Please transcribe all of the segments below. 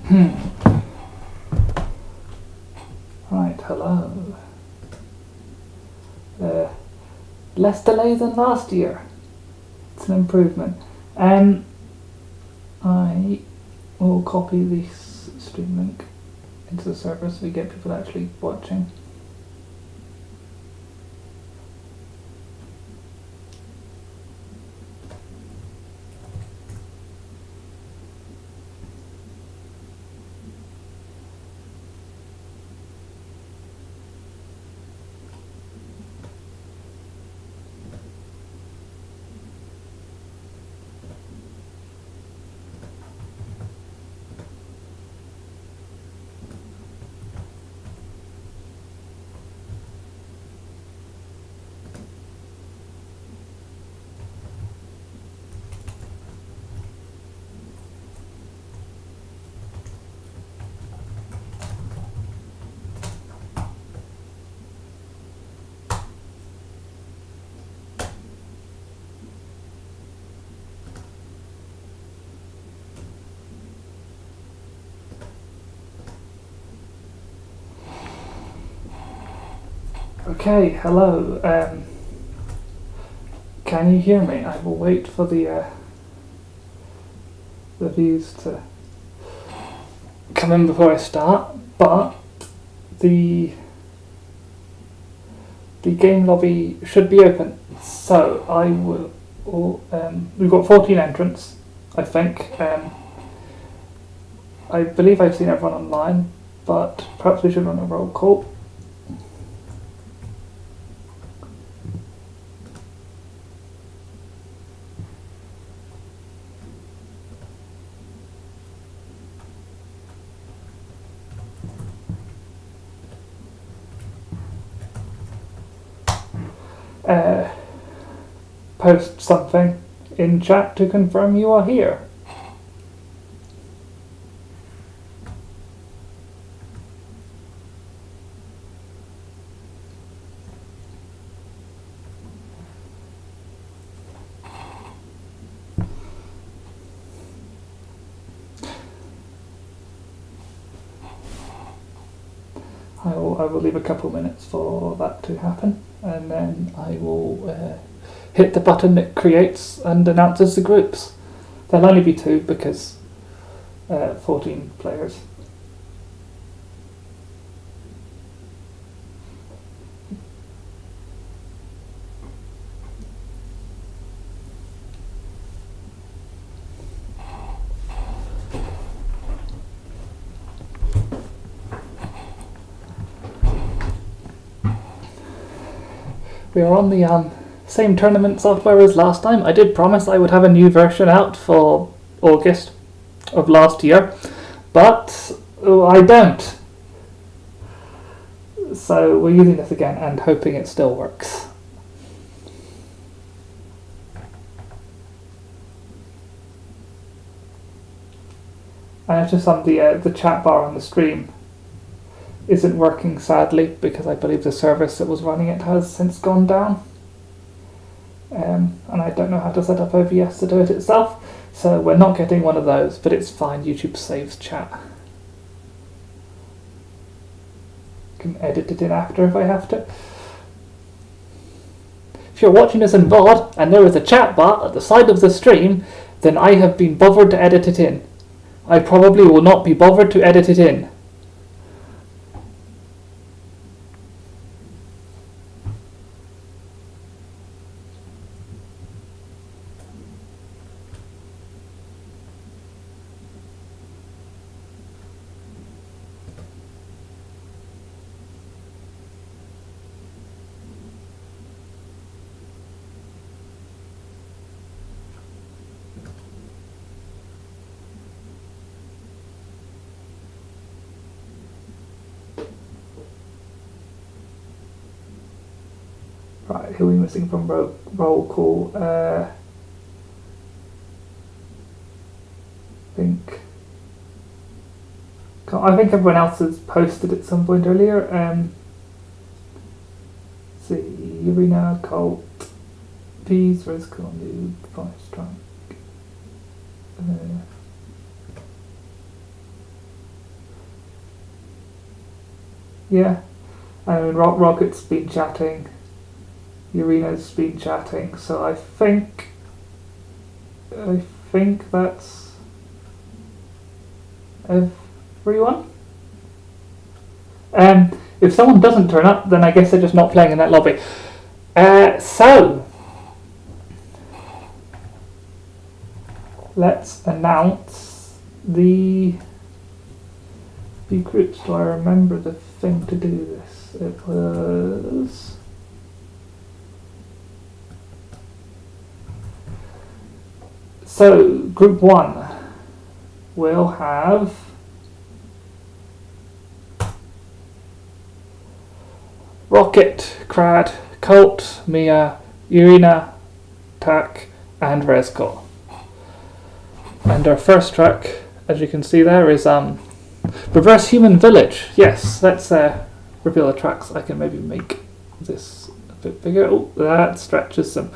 Right, hello. Less delay than last year. It's an improvement. I will copy this stream link into the server so we get people actually watching. Okay, hello. Can you hear me? I will wait for the views to come in before I start, but the game lobby should be open. So I will. We've got 14 entrants, I think. I believe I've seen everyone online, but perhaps we should run a roll call. Post something in chat to confirm you are here. I will leave a couple minutes for that to happen, and then I will hit the button that creates and announces the groups. There'll only be 2 because 14 players. We are on the same tournament software as last time. I did promise I would have a new version out for August of last year, but I don't. So we're using this again and hoping it still works. I noticed on the chat bar on the stream isn't working, sadly, because I believe the service that was running it has since gone down. And I don't know how to set up OBS to do it itself, so we're not getting one of those, but it's fine. YouTube saves chat. Can edit it in after if I have to. If you're watching this in VOD and there is a chat bar at the side of the stream, then I have been bothered to edit it in. I probably will not be bothered to edit it in. Right, who are we missing from roll call? I think everyone else has posted at some point earlier. See, Urina, Colt, Peas, Rizco, Noob, Vice, Trunk. Yeah. I mean, Rocket's been chatting. Urina's been chatting. So I think that's everyone. If someone doesn't turn up, then I guess they're just not playing in that lobby. So let's announce the groups. Do I remember the thing to do this? It was so group 1 will have Rocket, Crad, Colt, Mia, Irina, Tak, and Rezko. And our first track, as you can see there, is Reverse Human Village. Yes, let's reveal the tracks. I can maybe make this a bit bigger. Oh, that stretches them.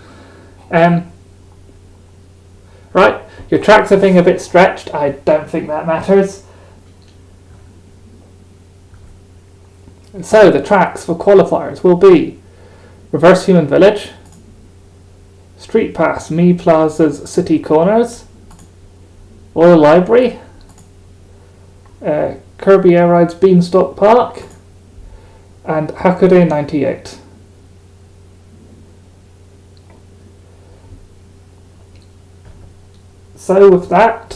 Right, your tracks are being a bit stretched. I don't think that matters. So the tracks for qualifiers will be Reverse Human Village, Street Pass Me Plaza's City Corners, Royal Library, Kirby Air Ride's Beanstalk Park, and Hakode 98. So with that,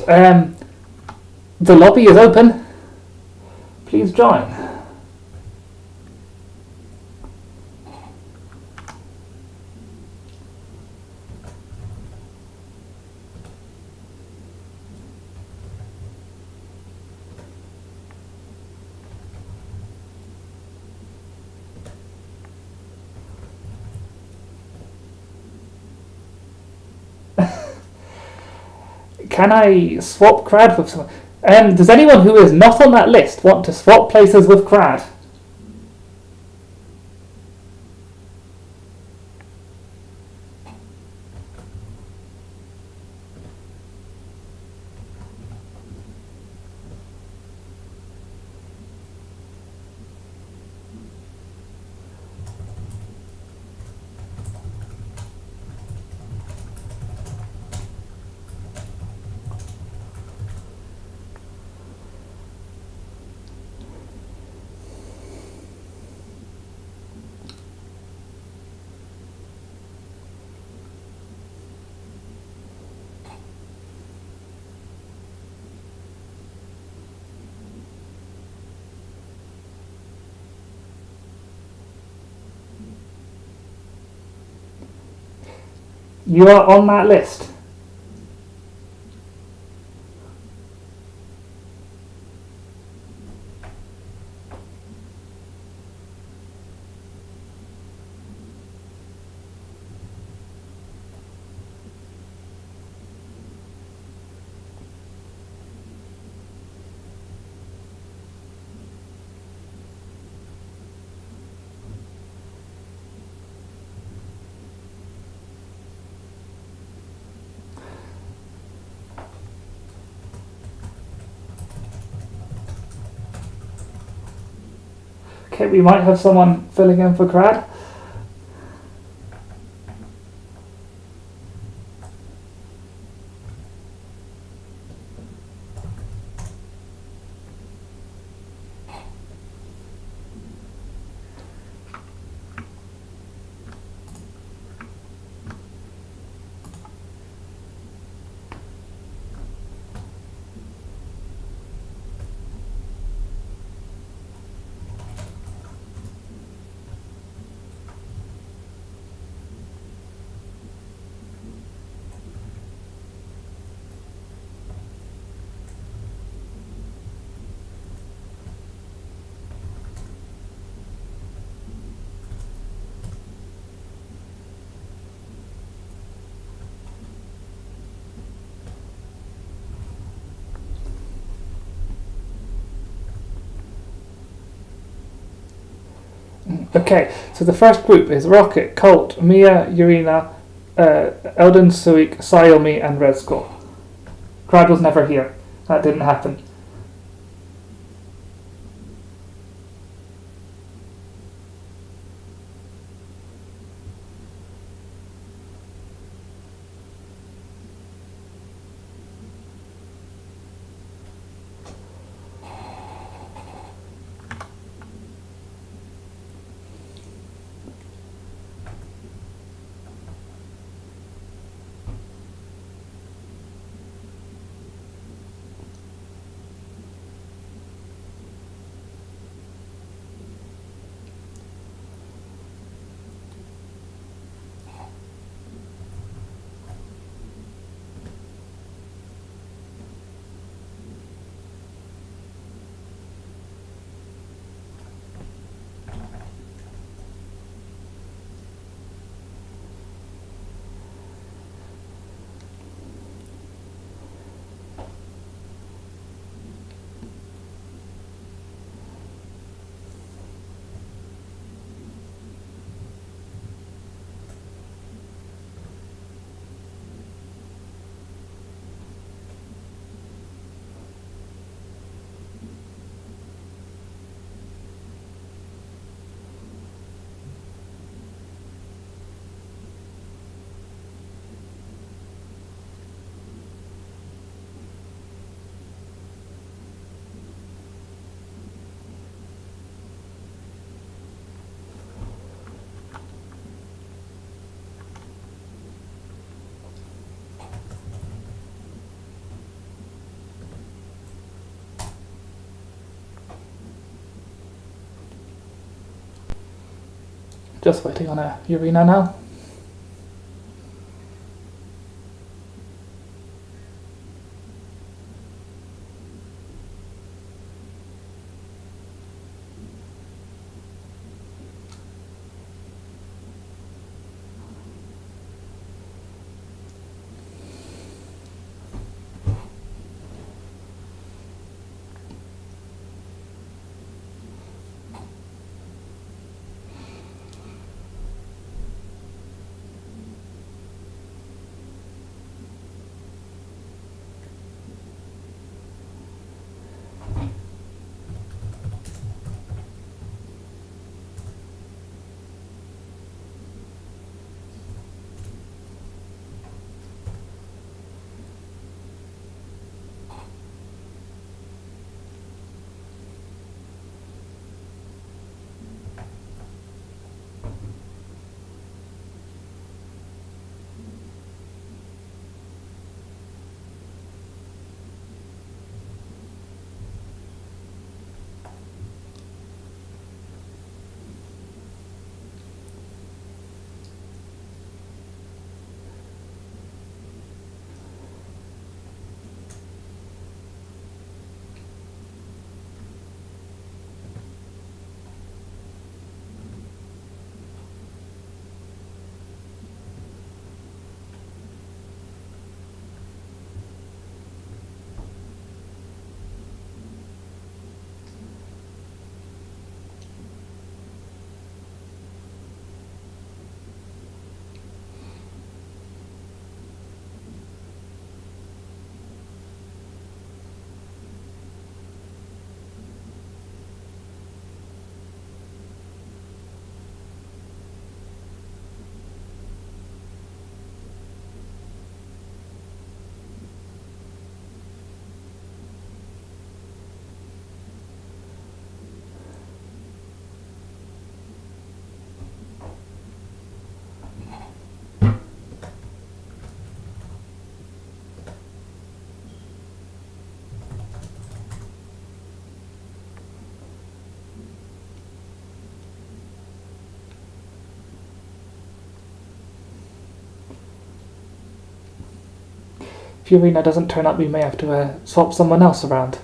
the lobby is open. Please join. Can I swap Crad with someone? Does anyone who is not on that list want to swap places with Crad? You are on that list. Okay, we might have someone filling in for Crad. Okay, so the first group is Rocket, Colt, Mia, Yurina, Eldon, Suik, Sayomi, and Rezko. Crad was never here. That didn't happen. Just waiting on a Urena now. If Urena doesn't turn up, we may have to swap someone else around.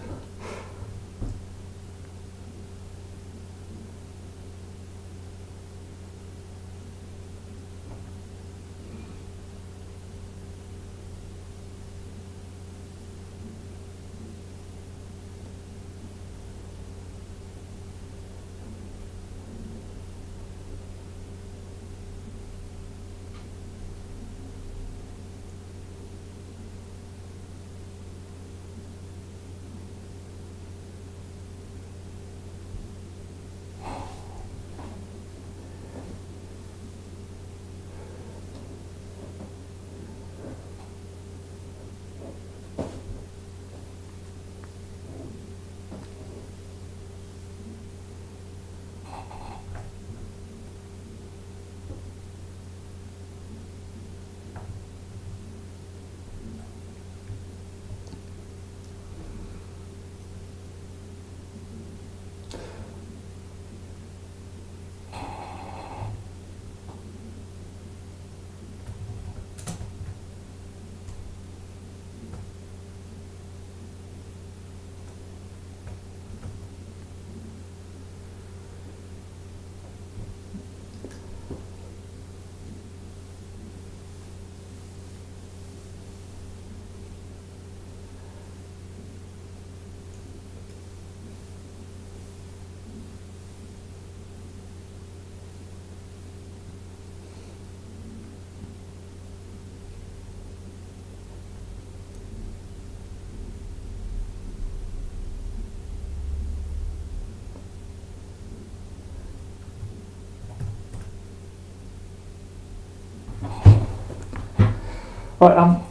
Right,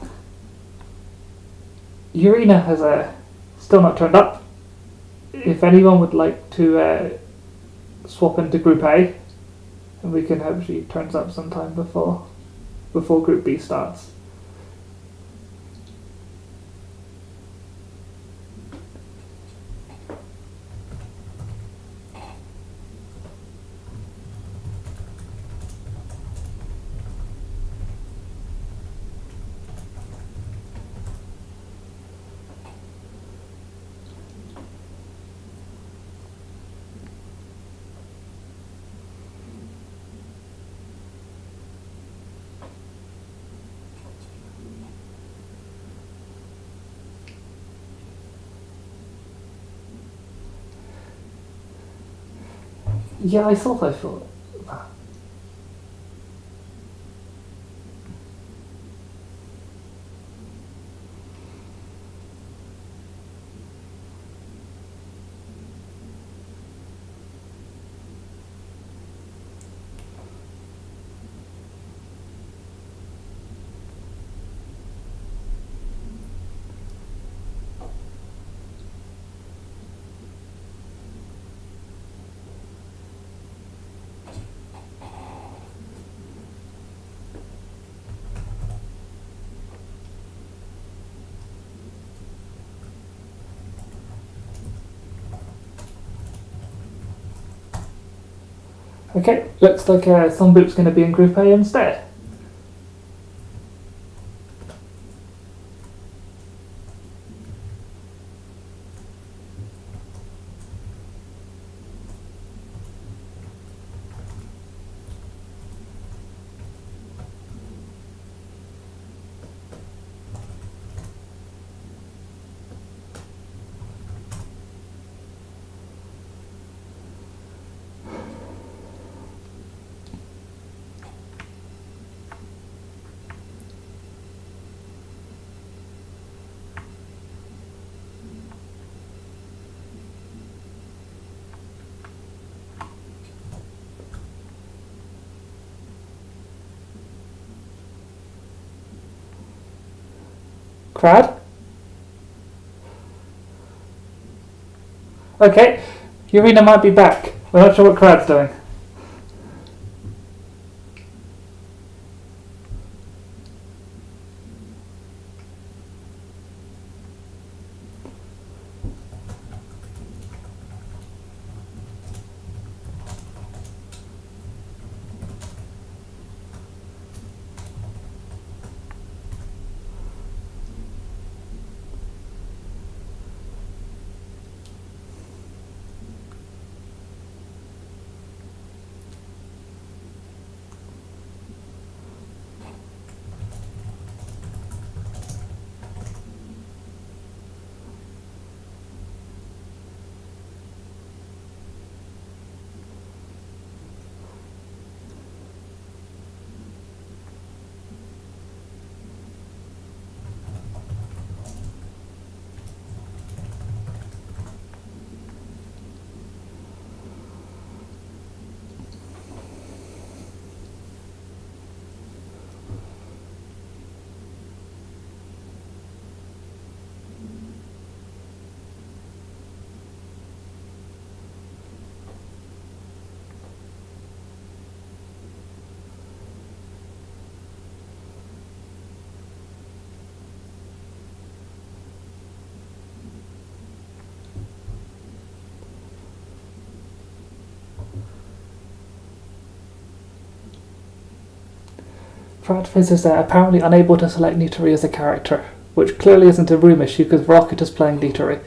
Urena has still not turned up. If anyone would like to swap into Group A, and we can hope she turns up sometime before Group B starts. Yeah, I thought that. Okay, looks like Sunboop's going to be in Group A instead. Crad? Okay, Urena might be back. We're not sure what Crad's doing. Fratfiz is apparently unable to select Nitari as a character, which clearly isn't a room issue because Rocket is playing Nitari.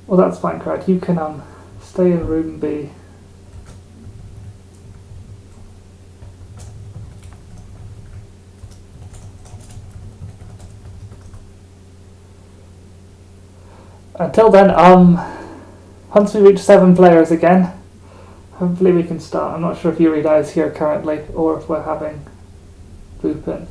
Well, that's fine, Crad. You can stay in room B. Until then, once we reach 7 players again, hopefully we can start. I'm not sure if Yurida is here currently or if we're having Boopin.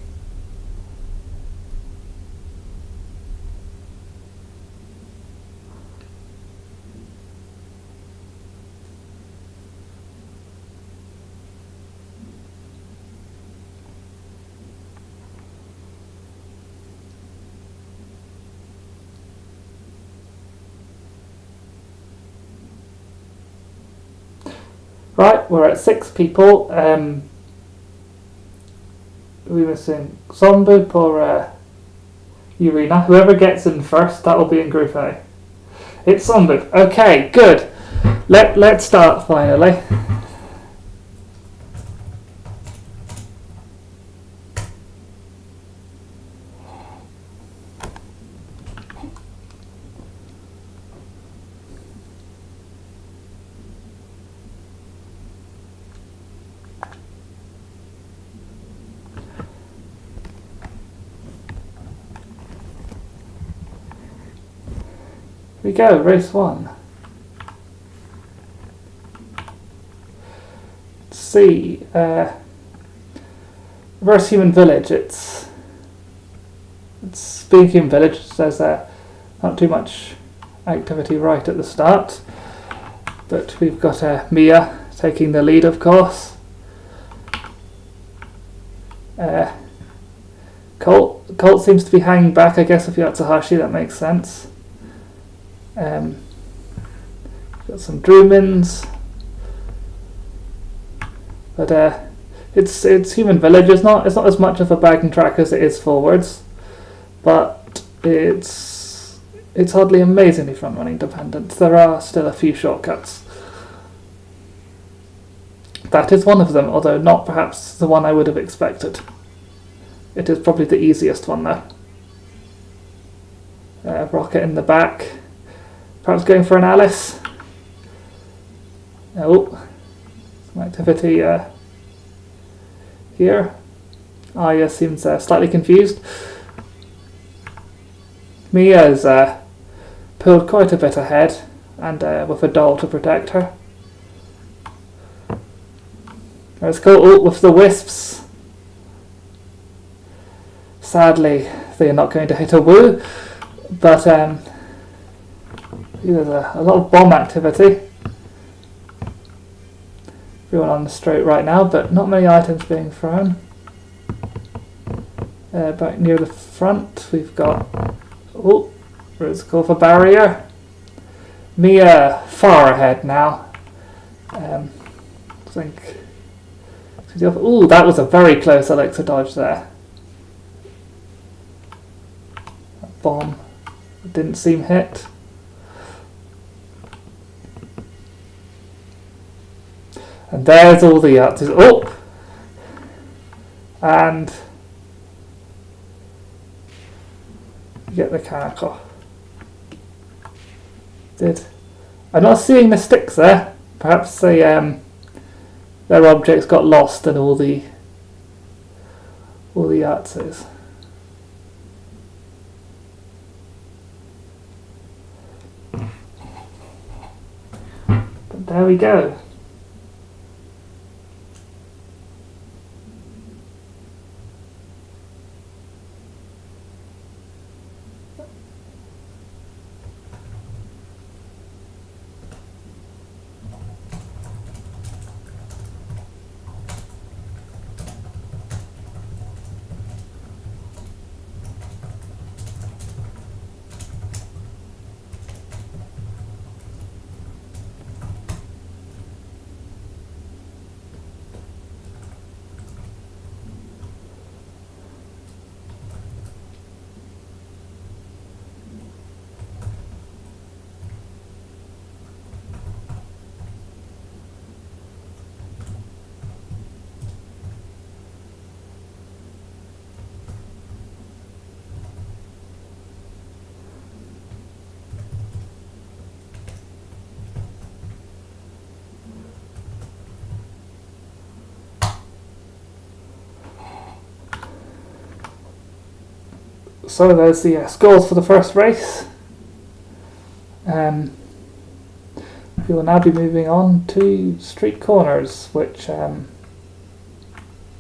Right, we're at 6 people. Are we missing Zomboop or Urena. Whoever gets in first, that'll be in Group A. It's Sunbird. Okay, good. Let's start finally. Here we go, race 1. Let's see. Reverse Human Village. It's being Human Village. There's not too much activity right at the start, but we've got Mia taking the lead, of course. Colt seems to be hanging back, I guess, of Yatsuhashi. That makes sense. Got some Drumins, but it's Human Village. It's not as much of a bagging track as it is forwards, but it's hardly amazingly front running dependent. There are still a few shortcuts. That is one of them, although not perhaps the one I would have expected. It is probably the easiest one though. Rocket in the back. Perhaps going for an Alice. Oh, some activity here. Aya seems slightly confused. Mia's pulled quite a bit ahead, and with a doll to protect her. Let's go with the Wisps. Sadly, they are not going to hit a woo, but there's a lot of bomb activity. Everyone on the straight right now, but not many items being thrown. Back near the front, we've got let's go for barrier. Mia far ahead now. I think. Ooh, that was a very close Elixir dodge there. That bomb didn't seem hit. And there's all the answers. Oh! And you get the Kanako. I'm not seeing the sticks there. Perhaps their objects got lost in all the answers. But there we go. So there's the scores for the first race. We will now be moving on to street corners, which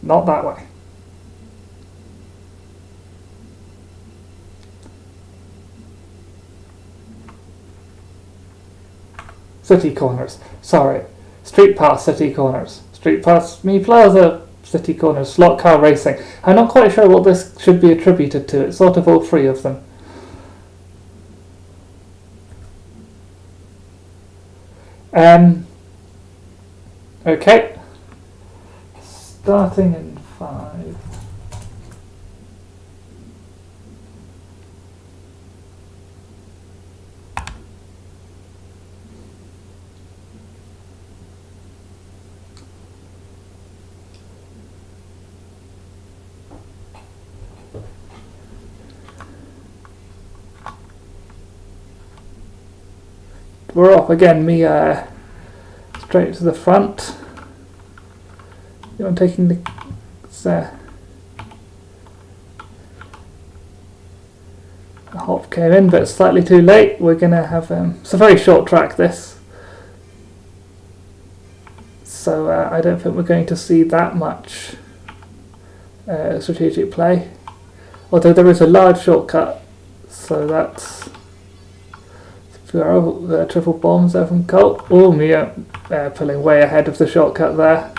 not that way. City corners. Sorry, street pass city corners. Street pass me plaza. City corners, slot car racing. I'm not quite sure what this should be attributed to. It's sort of all three of them. Okay. Starting in 5. we're off again. Me straight to the front. I'm taking the hop came in, but it's slightly too late. We're gonna have it's a very short track this, so I don't think we're going to see that much strategic play. Although there is a large shortcut, so that's the triple bombs there from Colt. Oh, Mia pulling way ahead of the shortcut there.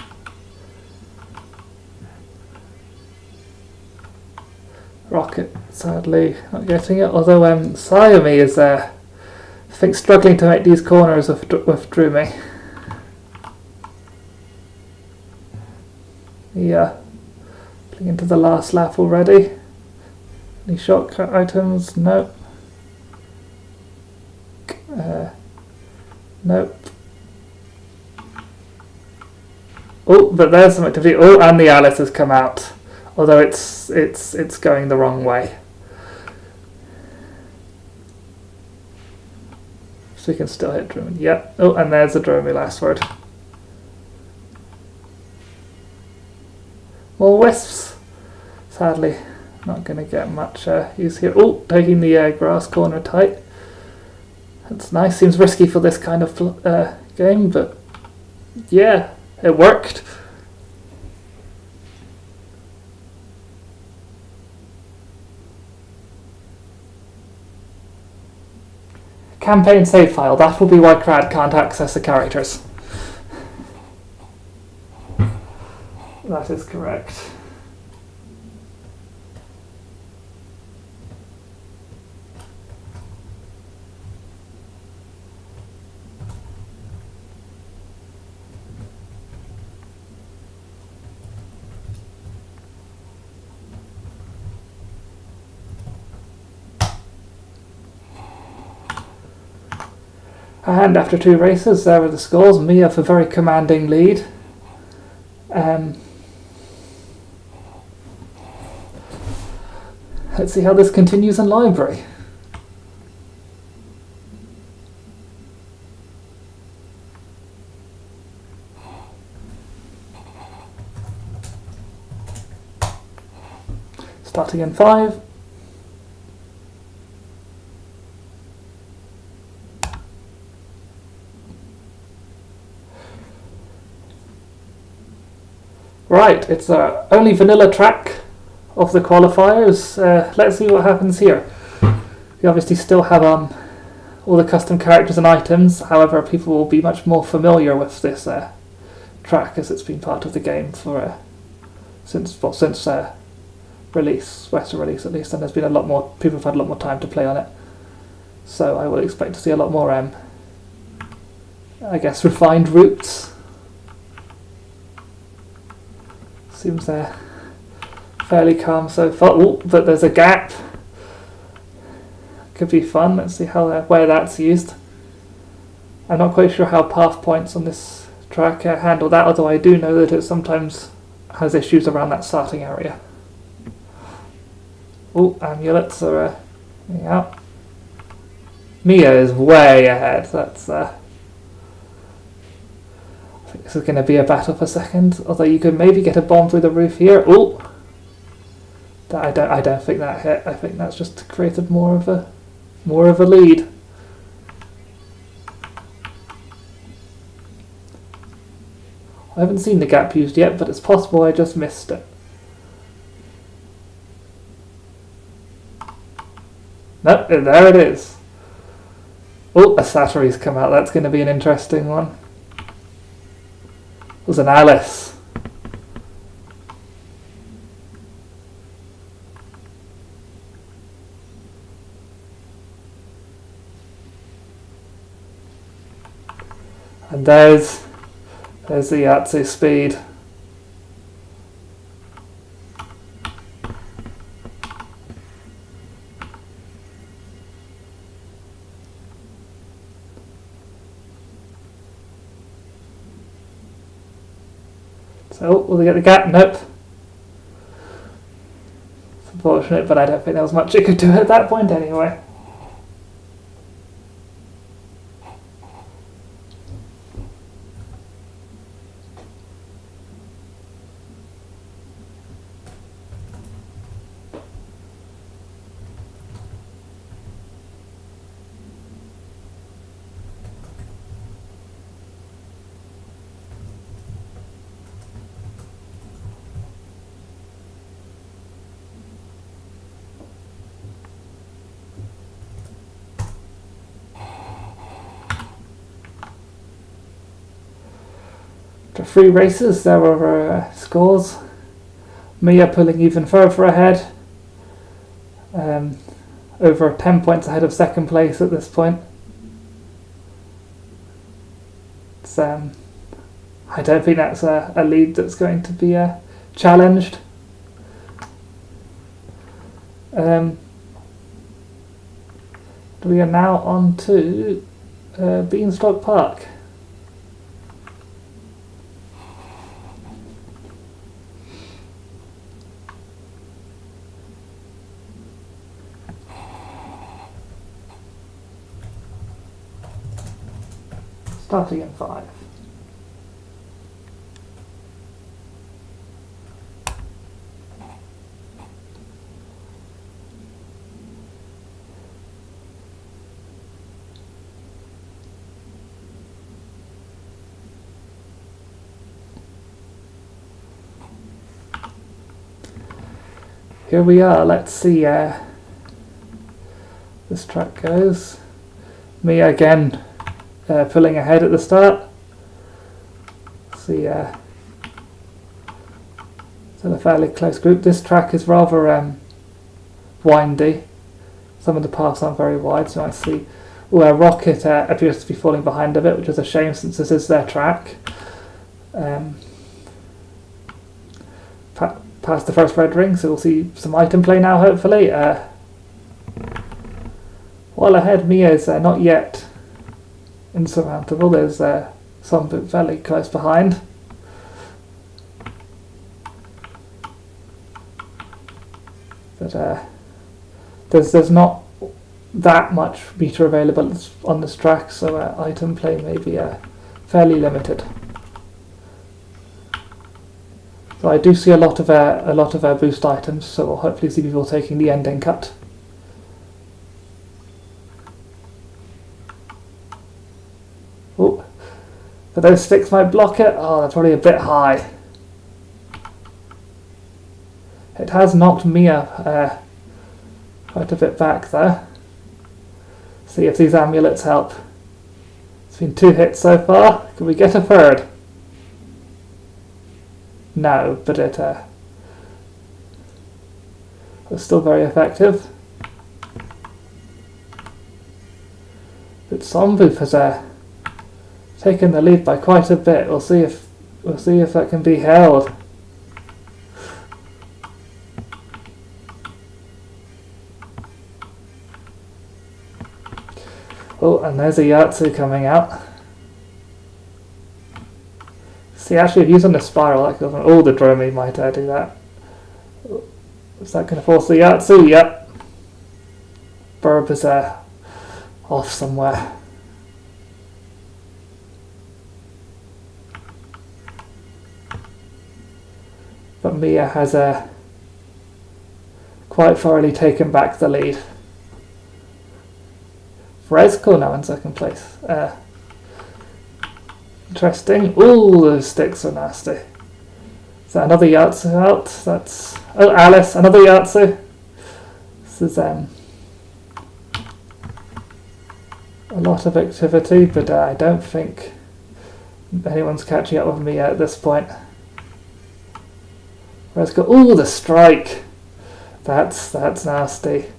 Rocket sadly not getting it, although Siami is I think struggling to make these corners with Droomy. Yeah, pulling into the last lap already. Any shortcut items? Nope. Nope. Oh, but there's some activity. Oh, and the Alice has come out. Although it's going the wrong way. So we can still hit Droomy. Yep. Oh, and there's the Droomy last word. More wisps. Sadly, not going to get much use here. Oh, taking the grass corner tight. That's nice. Seems risky for this kind of game, but yeah, it worked. Campaign save file. That will be why Crad can't access the characters. That is correct. And after 2 races, there are the scores. Mia for very commanding lead. Let's see how this continues in library. Starting in 5. Right, it's only vanilla track of the qualifiers. Let's see what happens here. We obviously still have all the custom characters and items. However, people will be much more familiar with this track as it's been part of the game for since release, Western release at least, and there's been a lot more. People have had a lot more time to play on it. So I would expect to see a lot more, I guess, refined routes. Seems fairly calm so far. Oh, but there's a gap. Could be fun. Let's see how where that's used. I'm not quite sure how path points on this track handle that, although I do know that it sometimes has issues around that starting area. Oh, amulets are yeah. Mia is way ahead. That's this is going to be a battle for second, although you could maybe get a bomb through the roof here. Oh, I don't think that hit. I think that's just created more of a lead. I haven't seen the gap used yet, but it's possible I just missed it. Nope, there it is. Oh, a Sattery's come out. That's going to be an interesting one. It was an Alice. And there's the Yatsu speed. So, will they get the gap? Nope. It's unfortunate, but I don't think there was much it could do at that point anyway. After 3 races, there were scores. Mia pulling even further ahead, over 10 points ahead of second place at this point. It's, I don't think that's a lead that's going to be challenged. We are now on to Beanstalk Park. Starting in 5. Here we are, let's see this track goes. Mia again pulling ahead at the start. See, it's in a fairly close group. This track is rather windy. Some of the paths aren't very wide, so I see Rocket appears to be falling behind a bit, which is a shame since this is their track. Past the first red ring, so we'll see some item play now, hopefully. While ahead, Mia is not yet insurmountable. There's some fairly close behind. But there's not that much meter available on this track, so item play may be fairly limited. So I do see a lot of boost items, so we'll hopefully see people taking the ending cut. Oh, but those sticks might block it. Oh, that's probably a bit high. It has knocked Mia quite a bit back there. See if these amulets help. It's been 2 hits so far. Can we get a third? No, but it was still very effective. But Sombooth has taken the lead by quite a bit. We'll see if that can be held. Oh, and there's a Yatsu coming out. See, actually, if using the spiral, that goes on. Oh, the Dromi might do that. Is that going to force the Yatsu? Yep. Burb is off somewhere. But Mia has quite thoroughly taken back the lead. Rezko now in second place. Interesting. Ooh, those sticks are nasty. Is that another Yatsu out? That's... Oh, Alice, another Yatsu. This is a lot of activity, but I don't think anyone's catching up with me at this point. Rezko. Ooh, the strike. That's nasty.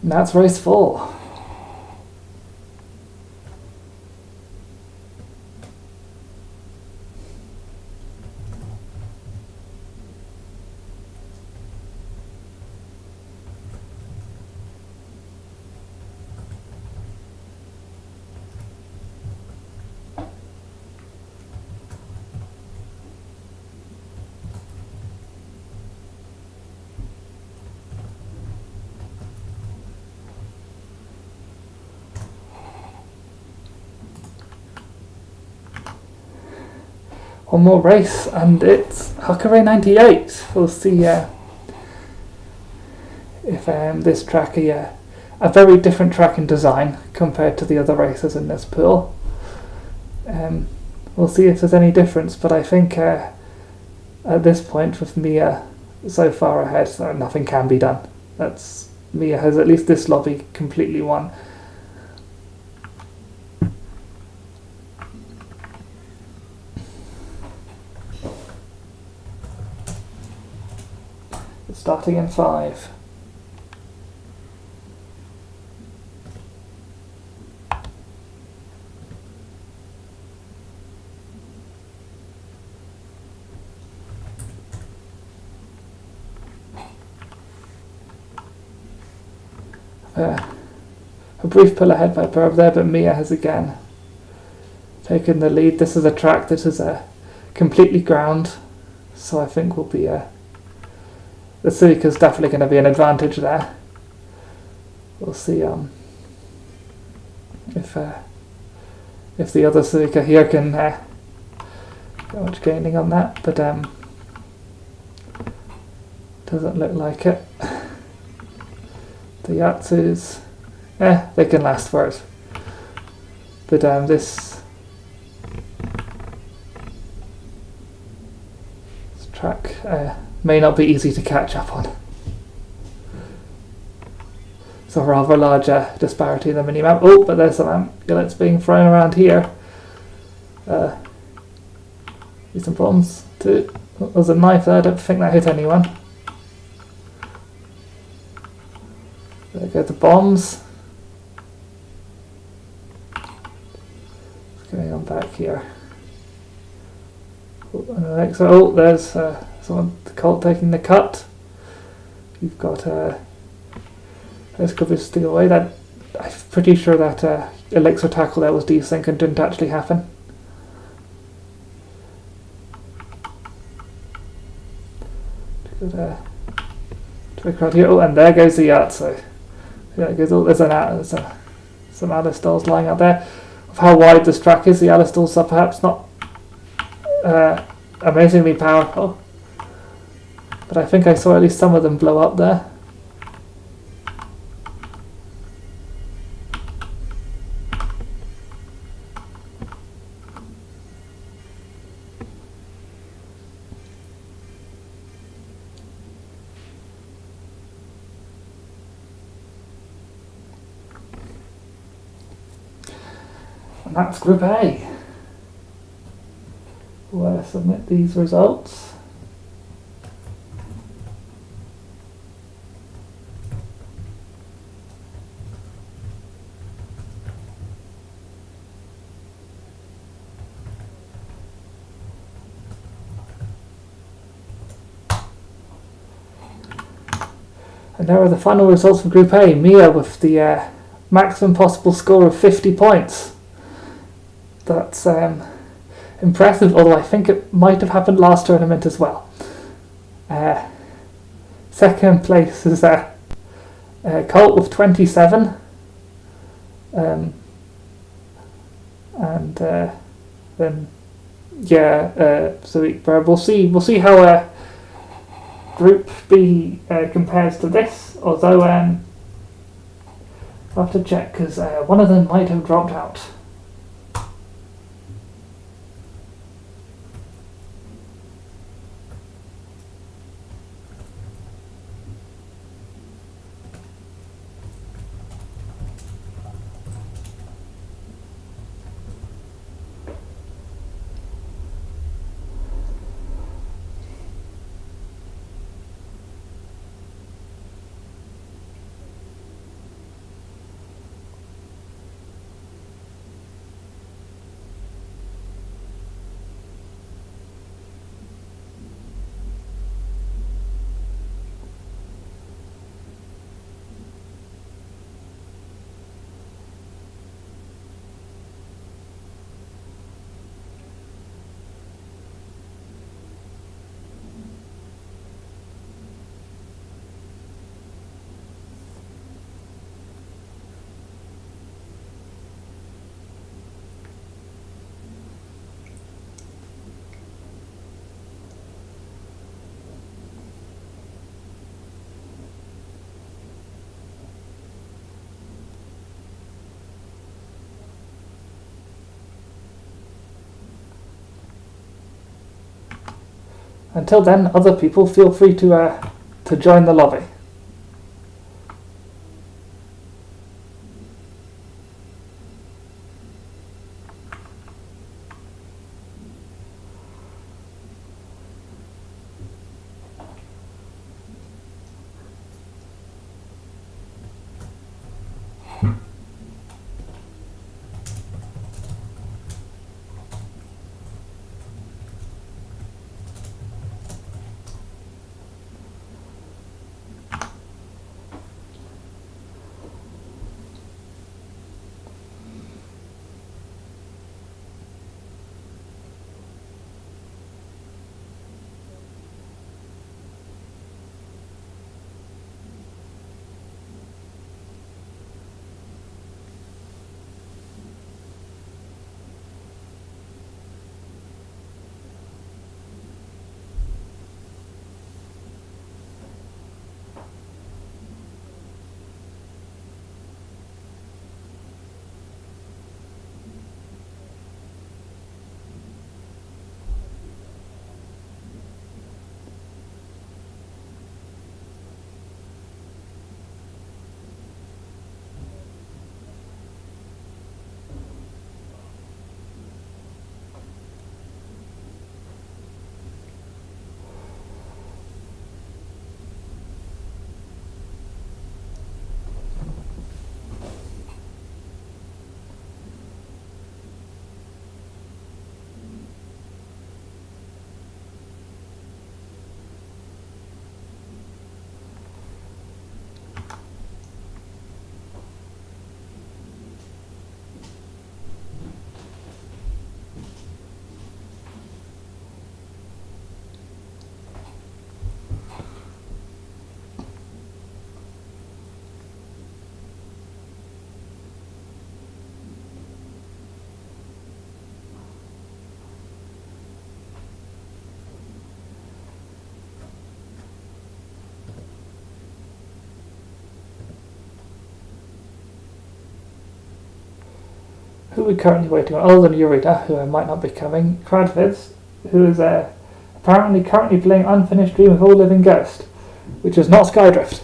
And that's race 4. One more race, and it's Huckabee 98. We'll see if this track a very different track in design compared to the other races in this pool. We'll see if there's any difference, but I think at this point, with Mia so far ahead that nothing can be done. That's Mia has at least this lobby completely won. Starting in 5. A brief pull ahead by Burb there, but Mia has again taken the lead. This is a track that is completely ground, so I think will be the Suika's definitely going to be an advantage there. We'll see if the other Suika here can get much gaining on that, but doesn't look like it. The Yatsus, they can last for it. But this track may not be easy to catch up on. It's a rather large disparity in the minimap. Oh, but there's some bullets being thrown around here. Some bombs too. Oh, there's a knife there, I don't think that hit anyone. There go the bombs. What's going on back here? Oh, there's someone, the Colt taking the cut. You've got this could be steal away. That I'm pretty sure that elixir tackle there was desync and didn't actually happen. Good trick right here. Oh, and there goes the Yatsu. Yeah, it goes. Oh, there's some Alistal's lying out there. Of how wide this track is, the Alistal's are perhaps not amazingly powerful, but I think I saw at least some of them blow up there. And that's Group A. We'll submit these results. And there are the final results for Group A. Mia with the maximum possible score of 50 points. That's impressive, although I think it might have happened last tournament as well. Second place is Colt with 27. And then so we'll see how Group B compares to this, although I'll have to check because one of them might have dropped out. Until then, other people feel free to join the lobby. Who are we currently waiting on? Other than Eureka, who might not be coming. Cradfitz, who is apparently currently playing Unfinished Dream of O Living Ghost, which is not Skydrift.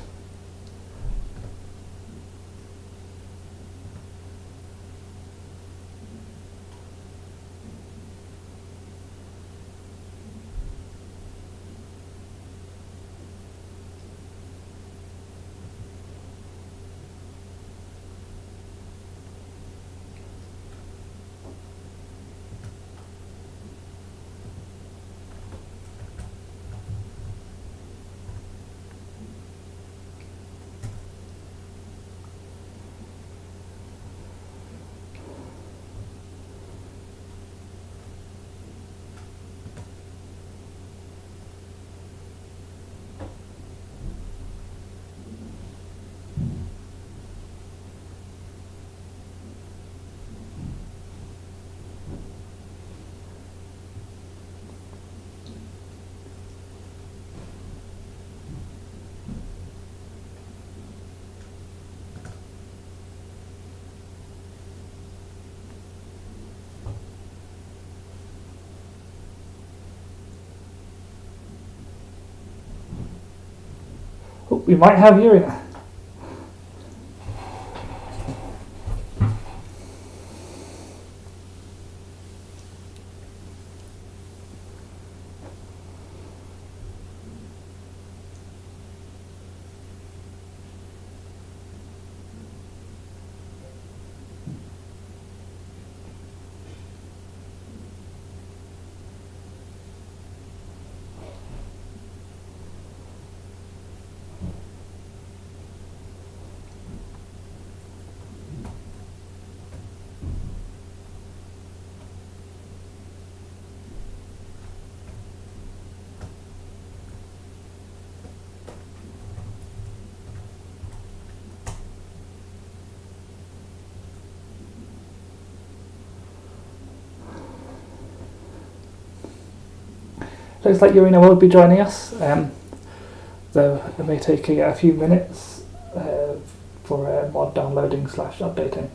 Oh, we might have Eureka. Looks like Urina will be joining us, though it may take a few minutes for mod downloading / updating.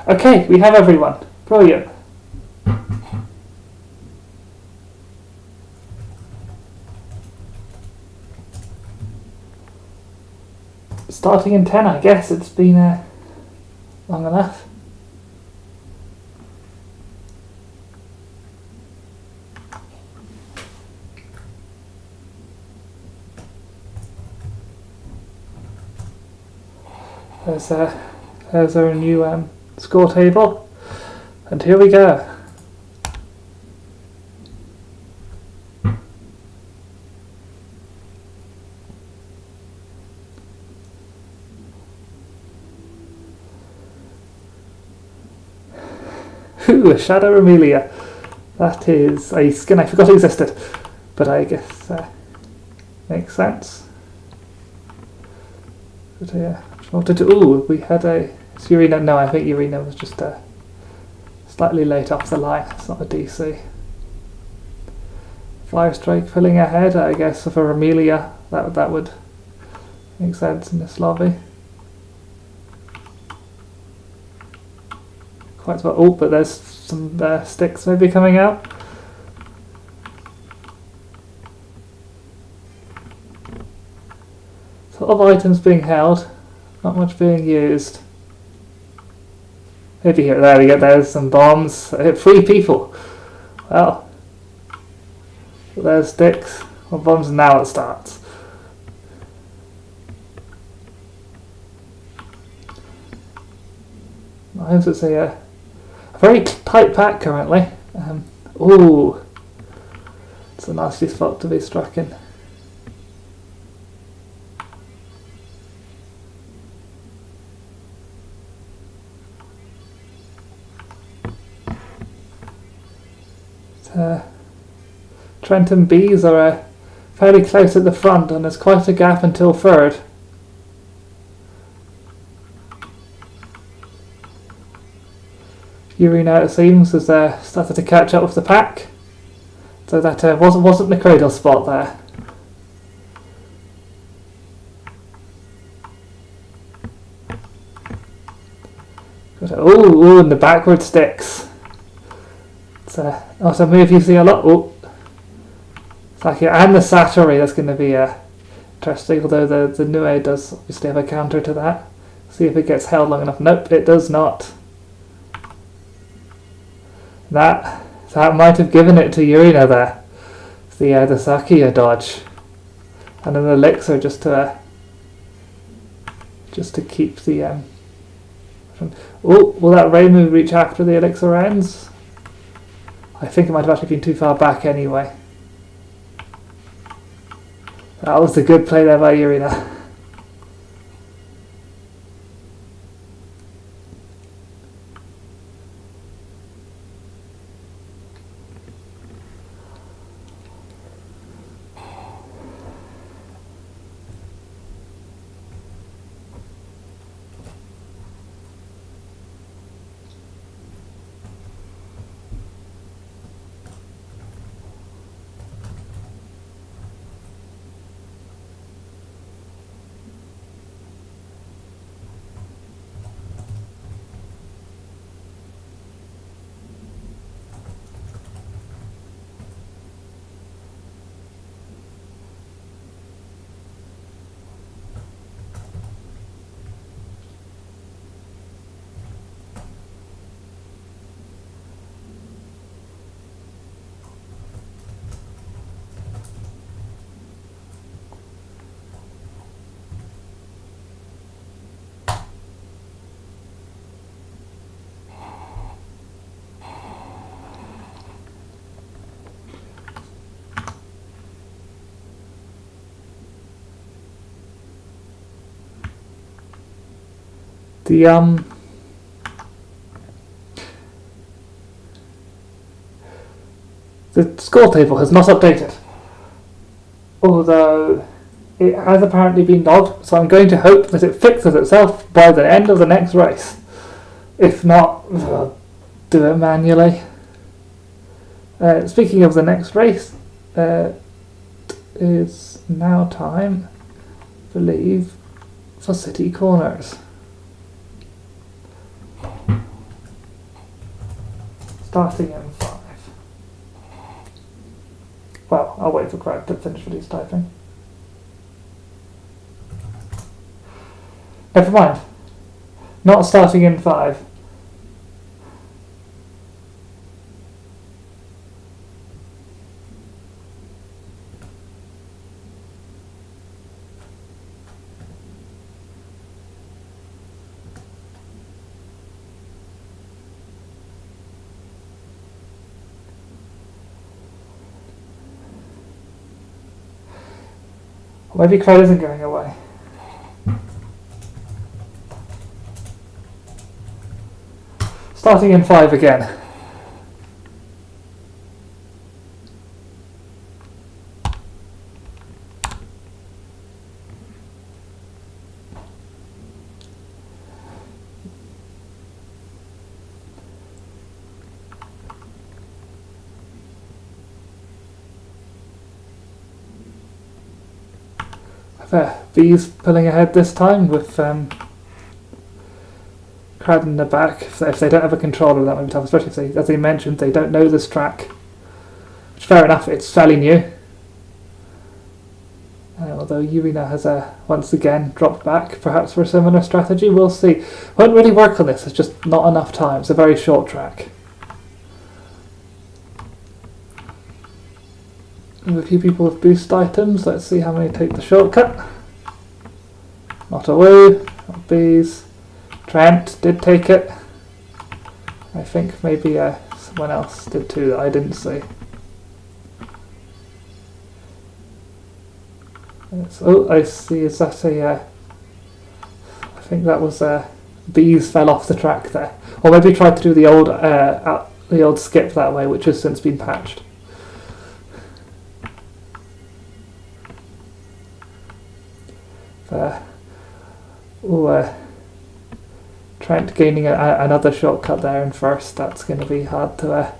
Okay, we have everyone. Brilliant. Starting in 10, I guess. It's been long enough. There's our new score table. And here we go. Ooh, a Shadow Amelia. That is a skin I forgot existed. But I guess makes sense. But ooh, we had a Urena. No, I think Urena was just slightly late off the line. It's not a DC. Fire Strike pulling ahead, I guess, for Amelia. That would make sense in this lobby. Quite well. Oh, but there's some sticks maybe coming out. A lot of items being held, not much being used. Maybe here, there we go, there's some bombs. I hit 3 people. Well, there's sticks. Well, bombs, now it starts. It's a very tight pack currently. Ooh, it's a nasty spot to be struck in. Trent and Bees are fairly close at the front, and there's quite a gap until third. Urena, it seems, has started to catch up with the pack, so that wasn't the cradle spot there. Ooh, and the backward sticks. It's also a move you see a lot. Oh, and the Saturi, that's going to be interesting, although the Nue does obviously have a counter to that. See if it gets held long enough. Nope, it does not. That might have given it to Urena there. The Sakia dodge. And an elixir just to keep the oh, will that rain move reach after the elixir ends? I think it might have actually been too far back anyway. That was a good play there by Urena. The score table has not updated, although it has apparently been logged, so I'm going to hope that it fixes itself by the end of the next race. If not, we'll do it manually. Speaking of the next race, it is now time, I believe, for City Corners. Starting in 5. Well, I'll wait for Craig to finish what he's typing. Never mind. Not starting in 5. Maybe Craig isn't going away. Starting in 5 again. Bees pulling ahead this time with Crad in the back. If they don't have a controller, that might be tough, especially if they, as they mentioned, they don't know this track. Which, fair enough, it's fairly new. Although Yurina has once again dropped back, perhaps for a similar strategy, we'll see. Won't really work on this, it's just not enough time, it's a very short track. And a few people with boost items, let's see how many take the shortcut. Not a woo, not bees. Trent did take it. I think maybe someone else did too that I didn't see. Oh, I see, is that I think that was bees fell off the track there. Or maybe tried to do the old skip that way, which has since been patched. Trent gaining another shortcut there in first. That's going to be hard to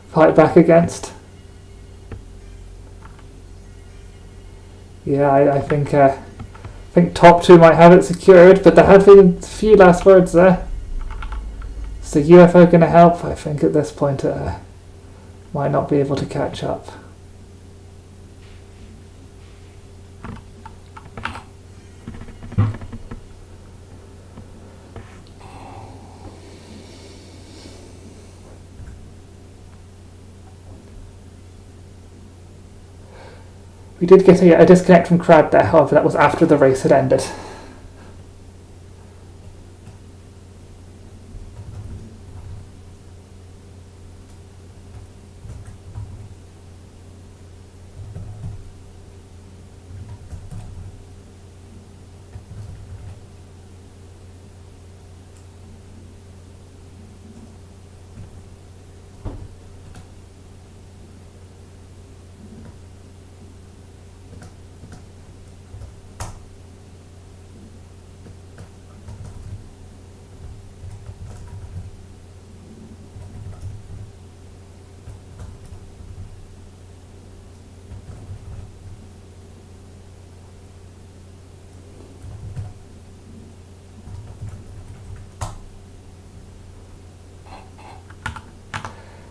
fight back against. Yeah, I think top 2 might have it secured, but there have been a few last words there. Is the UFO going to help? I think at this point it might not be able to catch up. We did get a disconnect from Crad there, however that was after the race had ended.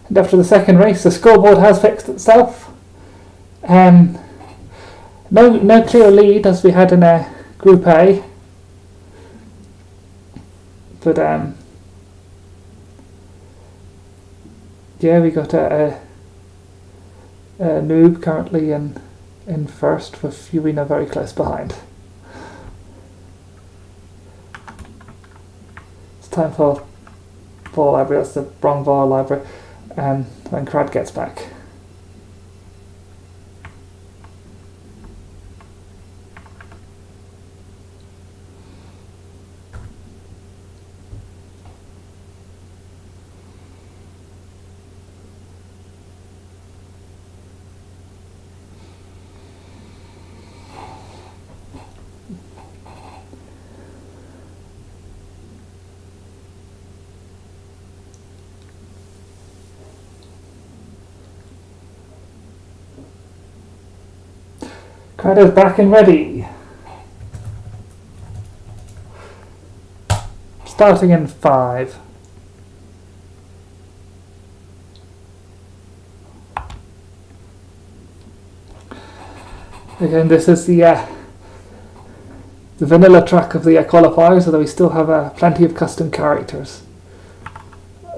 And after the second race, the scoreboard has fixed itself. No clear lead as we had in Group A. But yeah, we got a noob currently in first, with Yurina very close behind. It's time for Vol Library. That's the wrong Vol Library. When Crad gets back. Crad is back and ready. Starting in 5. Again, this is the vanilla track of the qualifiers, although we still have plenty of custom characters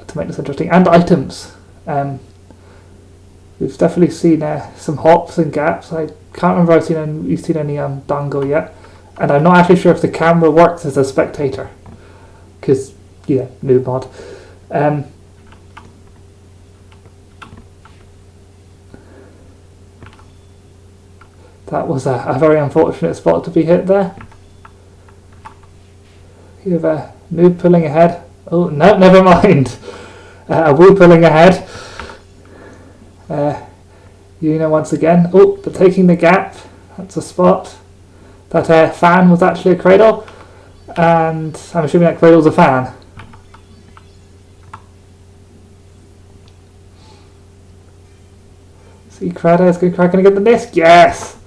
to make this interesting, and items. We've definitely seen some hops and gaps. I can't remember if you've seen any dango yet, and I'm not actually sure if the camera works as a spectator, because new mod. That was a very unfortunate spot to be hit there. You have a noob pulling ahead. Oh no, never mind. A woo pulling ahead. Once again. Oh, but taking the gap. That's a spot. That fan was actually a cradle, and I'm assuming that cradle's a fan. See, Crada is going to get the disc. Yes.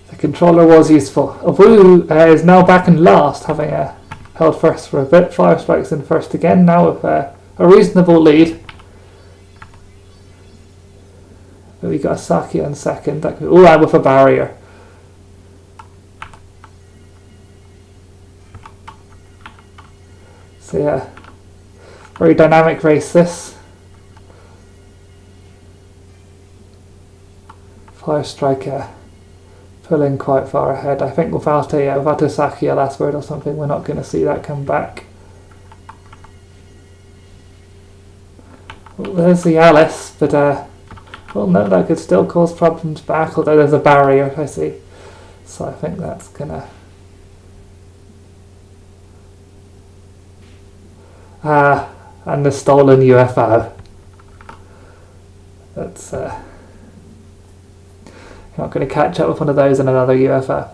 The controller was useful. Woo is now back in last, having held first for a bit. Fire Strike's in first again, now with a reasonable lead. But we got Saki in second. And with a barrier. So yeah, very dynamic race this. Fire Strike pulling quite far ahead. I think without a Saki a last word or something, we're not going to see that come back. Well, there's the Alice, but no, that could still cause problems back, although there's a barrier, I see. So I think that's gonna... and the stolen UFO. That's... You're not going to catch up with one of those in another UFO.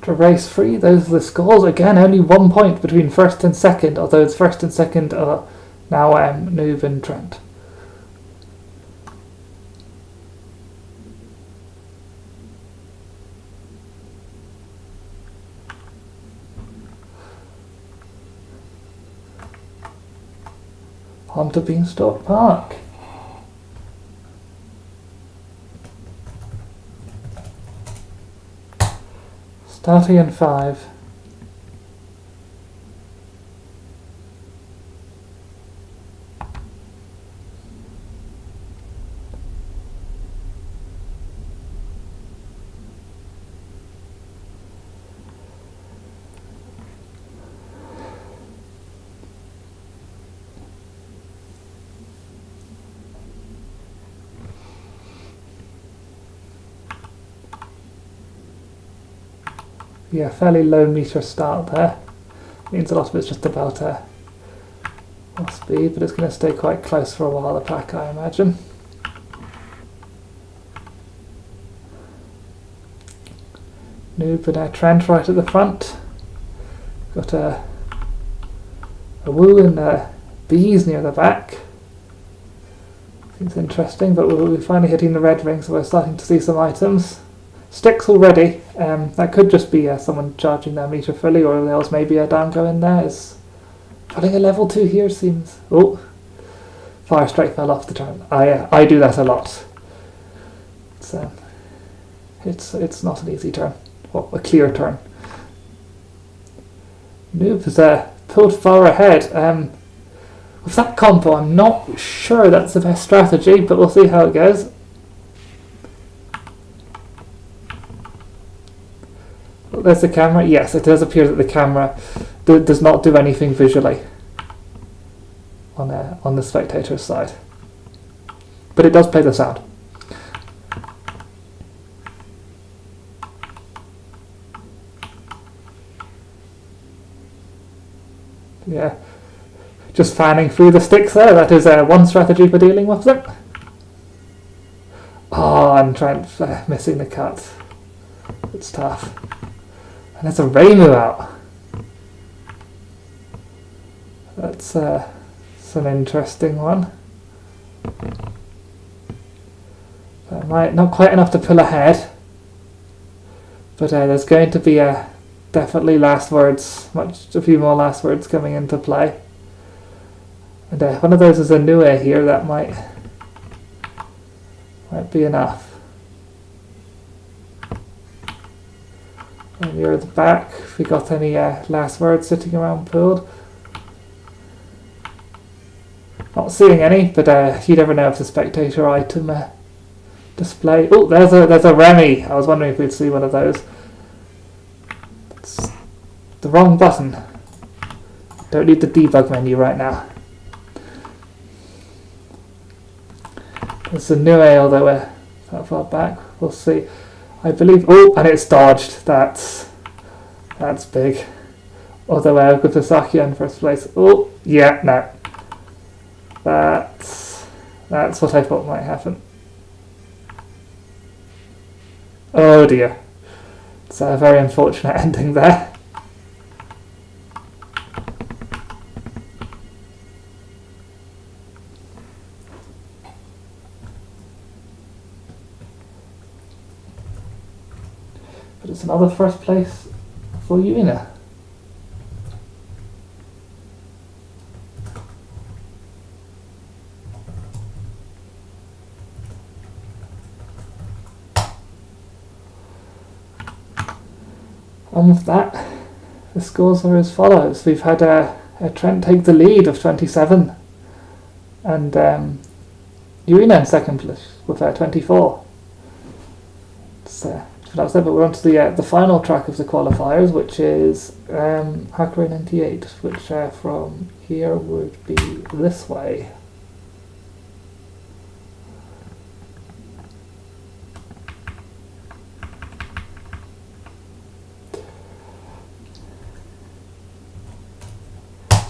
To race 3, those are the scores. Again, only 1 point between first and second, although it's first and second are now Noob and Trent. On to Beanstalk Park. Starting in 5. Yeah, fairly low meter start there. Means a lot of it's just about speed, but it's going to stay quite close for a while, the pack, I imagine. Noob and Trent right at the front. Got a Woo and Bees near the back. It's interesting, but we're finally hitting the red ring, so we're starting to see some items. Sticks already. That could just be someone charging their meter fully, or else maybe a dango in there is putting a level 2 here. Seems. Oh, Fire Strike fell off the turn. I do that a lot. It's not an easy turn. Well, a clear turn. Noob has pulled far ahead. With that combo, I'm not sure that's the best strategy, but we'll see how it goes. There's the camera. Yes, it does appear that the camera does not do anything visually on the spectator's side, but it does play the sound. Yeah, just fanning through the sticks there. That is one strategy for dealing with them. Oh, I'm missing the cut. It's tough. And there's a Reimu out. That's an interesting one. That might not quite enough to pull ahead, but there's going to be definitely a few more last words coming into play. And one of those is a Nue here that might be enough. And near the back, if we got any last words sitting around pooled. Not seeing any, but you never know if the spectator item display. Oh, there's a Remy. I was wondering if we'd see one of those. It's the wrong button. Don't need the debug menu right now. There's a Nue, although we're that far back. We'll see. I believe. Oh, and it's dodged. That's big. Although with the Saki in first place. Oh, yeah, no. That's what I thought might happen. Oh dear. It's a very unfortunate ending there. But it's another first place for Yuina. And with that, the scores are as follows. We've had Trent take the lead of 27, and Yuina in second place with 24. So that's it, but we're on to the final track of the qualifiers, which is Hakurai 98, which from here would be this way.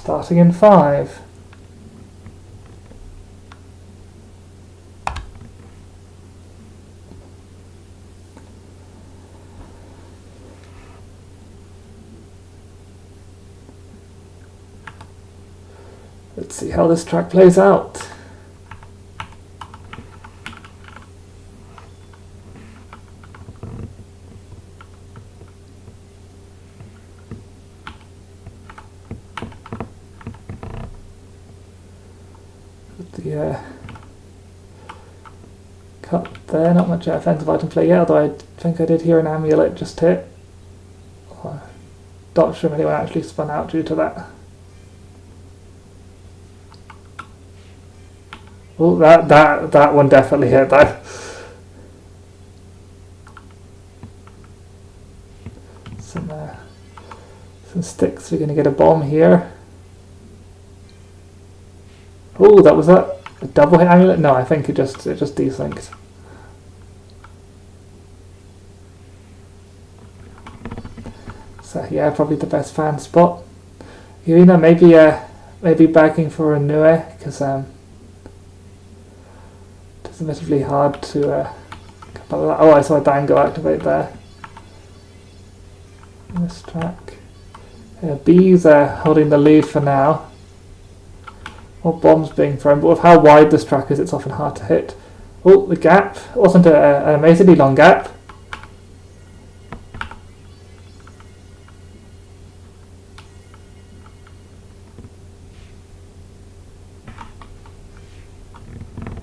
Starting in 5. Let's see how this track plays out. The cut there, not much offensive item play yet, although I think I did hear an amulet just hit. Not sure if anyone actually spun out due to that. Oh, that one definitely hit though. Some sticks. We're going to get a bomb here. Oh, that was a double hit amulet? No, I think it just desynced. So yeah, probably the best fan spot. Yuina maybe begging for a Nue, because it's admittedly hard to oh, I saw a Dango activate there. This track. B's holding the lead for now. More bombs being thrown, but with how wide this track is, it's often hard to hit. Oh, the gap. It wasn't an amazingly long gap.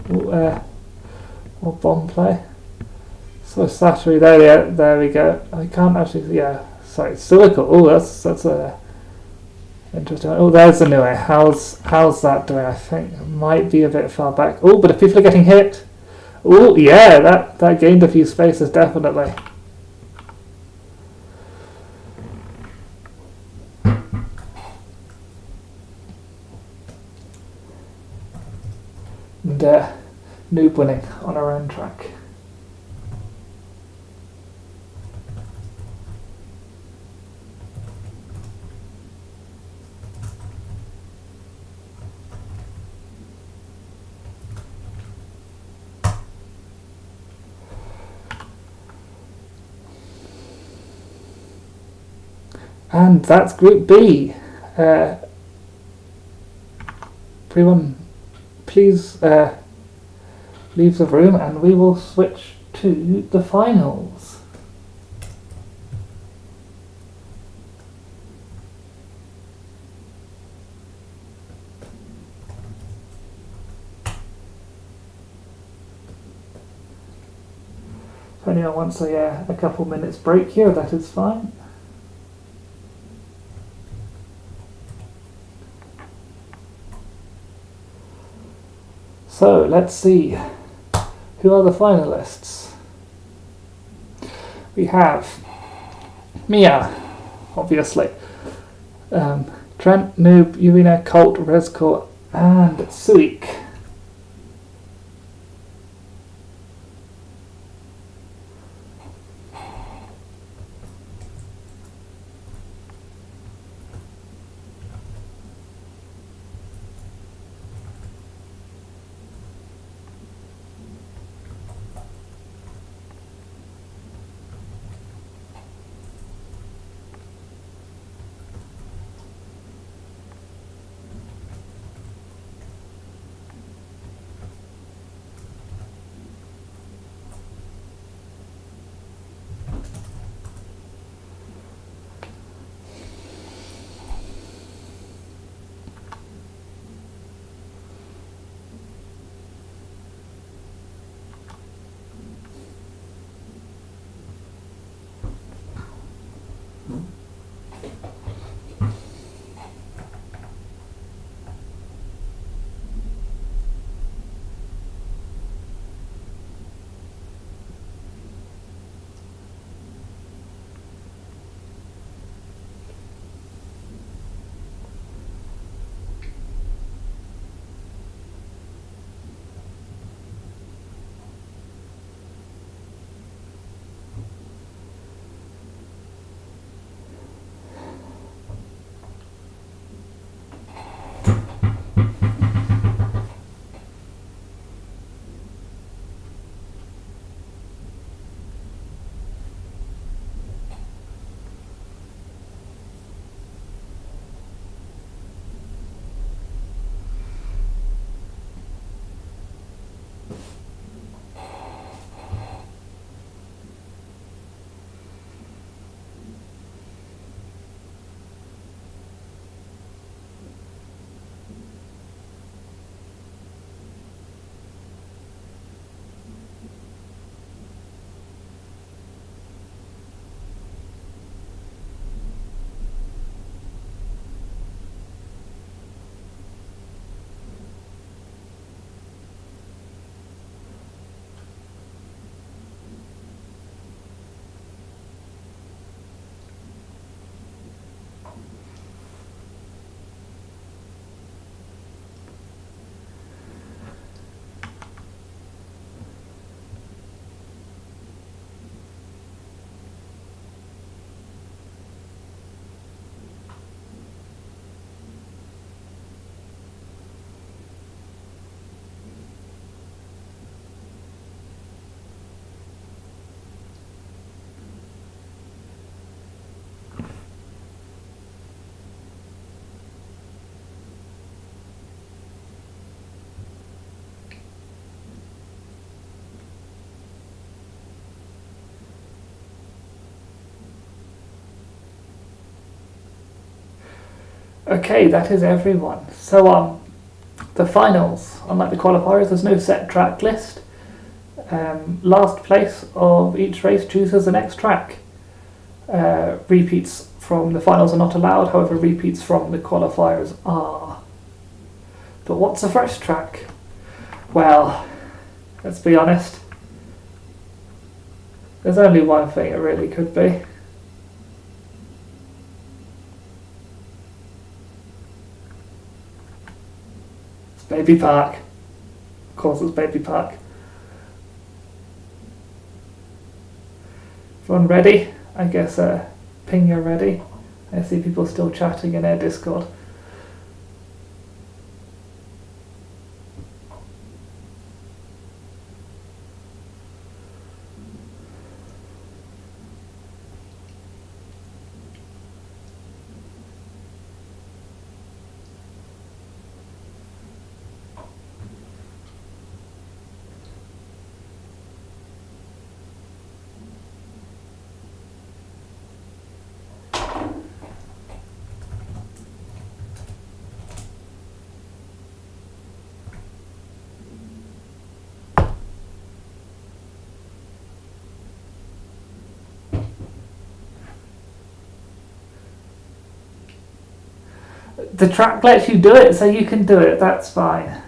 Oh, more bomb play. So Saturi, there we go. I can't actually, yeah, sorry, Silico. Oh, that's a interesting. Oh, there's the new way. How's that doing? I think it might be a bit far back. Oh, but if people are getting hit, oh yeah, that gained a few spaces definitely. And Noob winning on our own track. And that's Group B. Everyone, please leave the room and we will switch to the finals. If anyone wants a couple minutes break here, that is fine. So let's see, who are the finalists? We have Mia, obviously, Trent, Noob, Yurina, Colt, Rezko, and Suik. Okay, that is everyone. So the finals, unlike the qualifiers, there's no set track list. Last place of each race chooses the next track. Repeats from the finals are not allowed, however repeats from the qualifiers are. But what's the first track? Well, let's be honest. There's only one thing it really could be. It's Baby Park. Of course it's Baby Park. Everyone ready? I guess ping you're ready. I see people still chatting in our Discord. The track lets you do it, so you can do it, that's fine.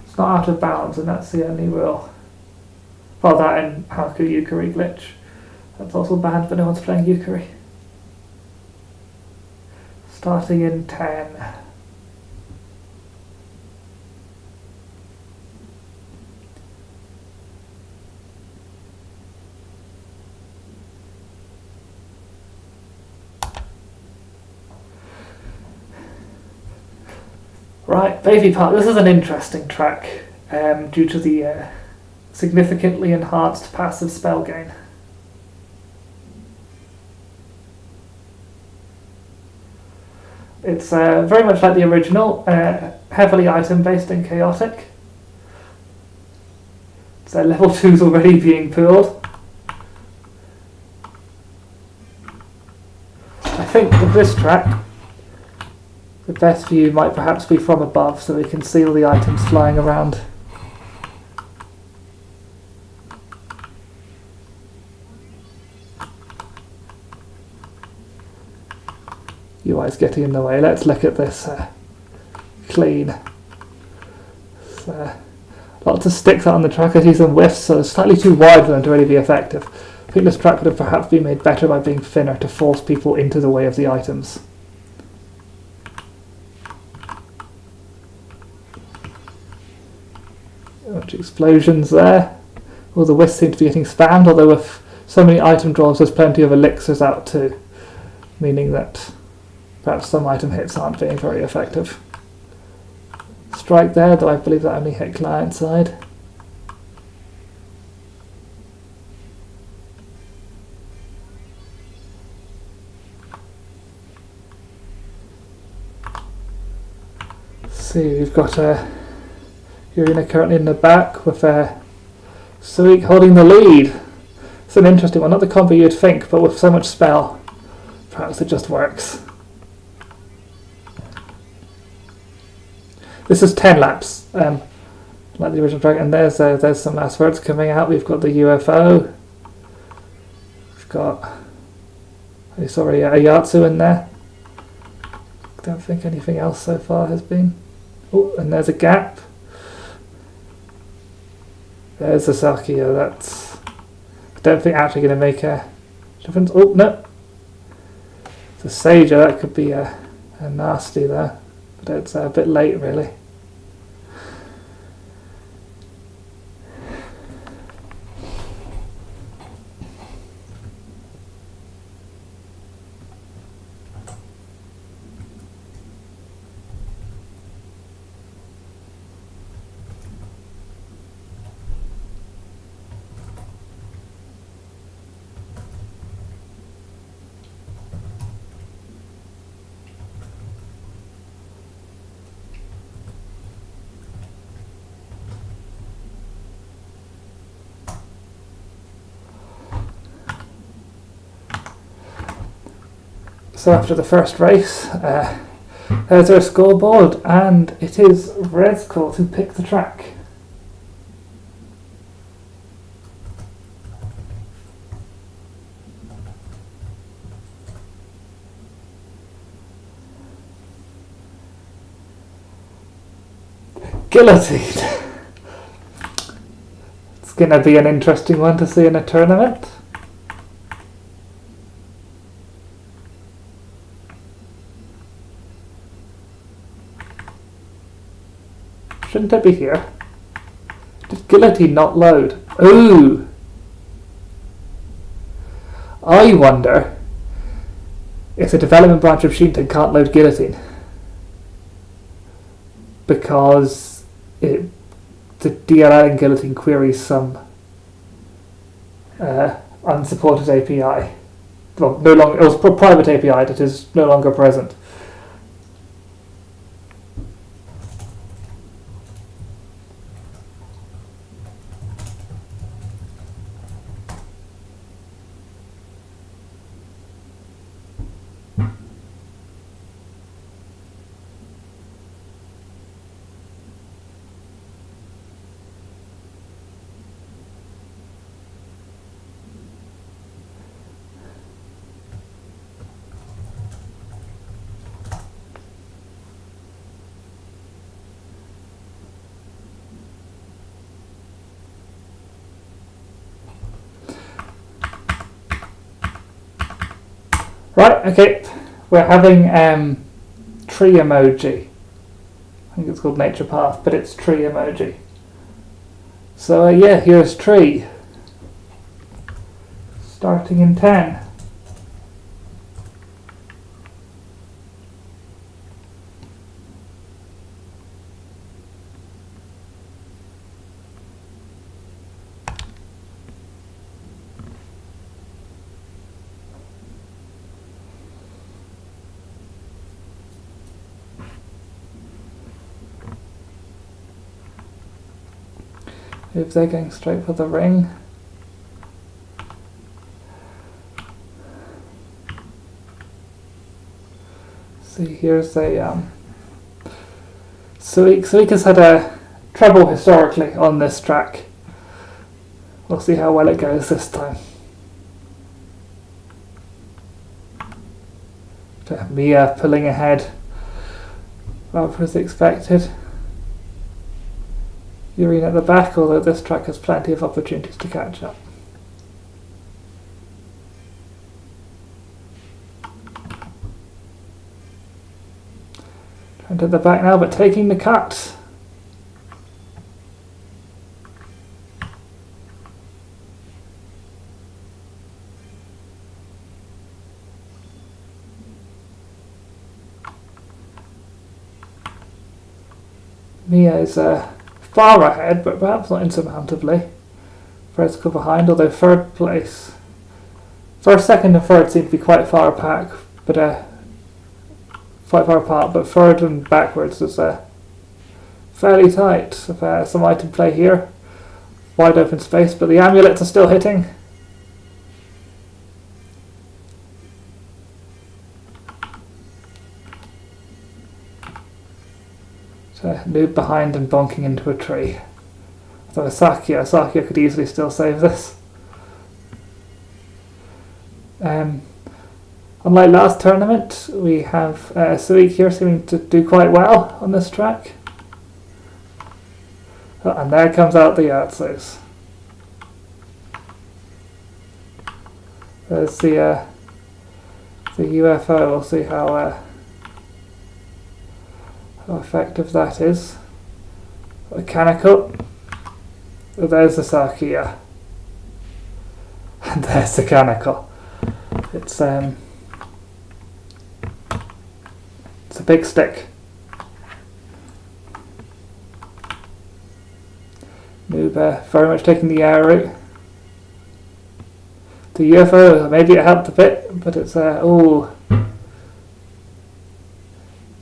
It's not out of bounds, and that's the only rule. Well, that and Haku Yukari glitch. That's also banned, but no one's playing Yukari. Starting in 10. Right, Baby Park. This is an interesting track due to the significantly enhanced passive spell gain. It's very much like the original, heavily item based and chaotic. So level 2's already being pulled. I think with this track, the best view might perhaps be from above, so we can see all the items flying around. UI's getting in the way. Let's look at this clean. Lots of sticks out on the track. I see some whiffs, so it's slightly too wide for them to really be effective. I think this track would have perhaps been made better by being thinner to force people into the way of the items. Much explosions there. All the whiffs seem to be getting spammed, although with so many item draws there's plenty of elixirs out too, meaning that perhaps some item hits aren't being very effective. Strike there, though I believe that only hit client side. See, we've got Yurina currently in the back with Suik holding the lead. It's an interesting one, not the combo you'd think, but with so much spell, perhaps it just works. This is 10 laps, like the original track, and there's some last words coming out. We've got the UFO. We've got, a Yatsu in there. Don't think anything else so far has been. Oh, and there's a gap. There's a Sakia. That's, I don't think actually going to make a difference. Oh no, it's a Sager. That could be a nasty there, but it's a bit late really. So after the first race, there's our scoreboard, and it is Red's call to pick the track. Guillotine. It's going to be an interesting one to see in a tournament. Shouldn't it be here? Did Guillotine not load? Ooh! I wonder if the development branch of Shinten can't load Guillotine. Because the DLL in Guillotine queries some unsupported API. Well, no longer, it was a private API that is no longer present. Right, okay. We're having tree emoji. I think it's called nature path, but it's tree emoji. So yeah, here's tree. Starting in 10. If they're going straight for the ring. See, here's a Suik has had a trouble historically on this track. We'll see how well it goes this time. Mia pulling ahead rather as expected. Yurine at the back, although this track has plenty of opportunities to catch up. Trying to the back now, but taking the cut. Mia is far ahead, but perhaps not insurmountably. Vertical behind, although third place. First, second, and third seem to be quite far apart, but third and backwards is fairly tight. Some item play here, wide open space, but the amulets are still hitting. So noob behind and bonking into a tree. So Asakia could easily still save this. Unlike last tournament, we have Suik here seeming to do quite well on this track. Oh, and there comes out the Yahtzees. There's the UFO. We'll see how effective that is. Mechanical. Oh, there's the Sakia. And there's the Kaneko. It's a big stick. Noob very much taking the air route. The UFO, maybe it helped a bit, but it's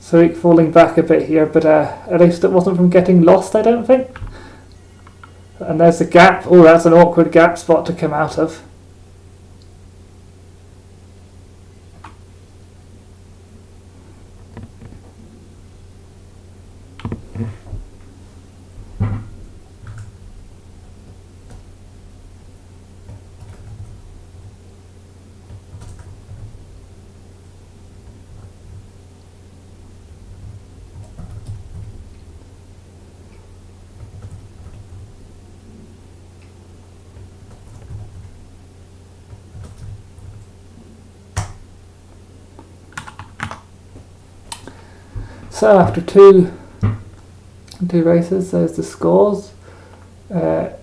Suik falling back a bit here, but at least it wasn't from getting lost, I don't think. And there's a gap. Oh, that's an awkward gap spot to come out of. So after two races, there's the scores.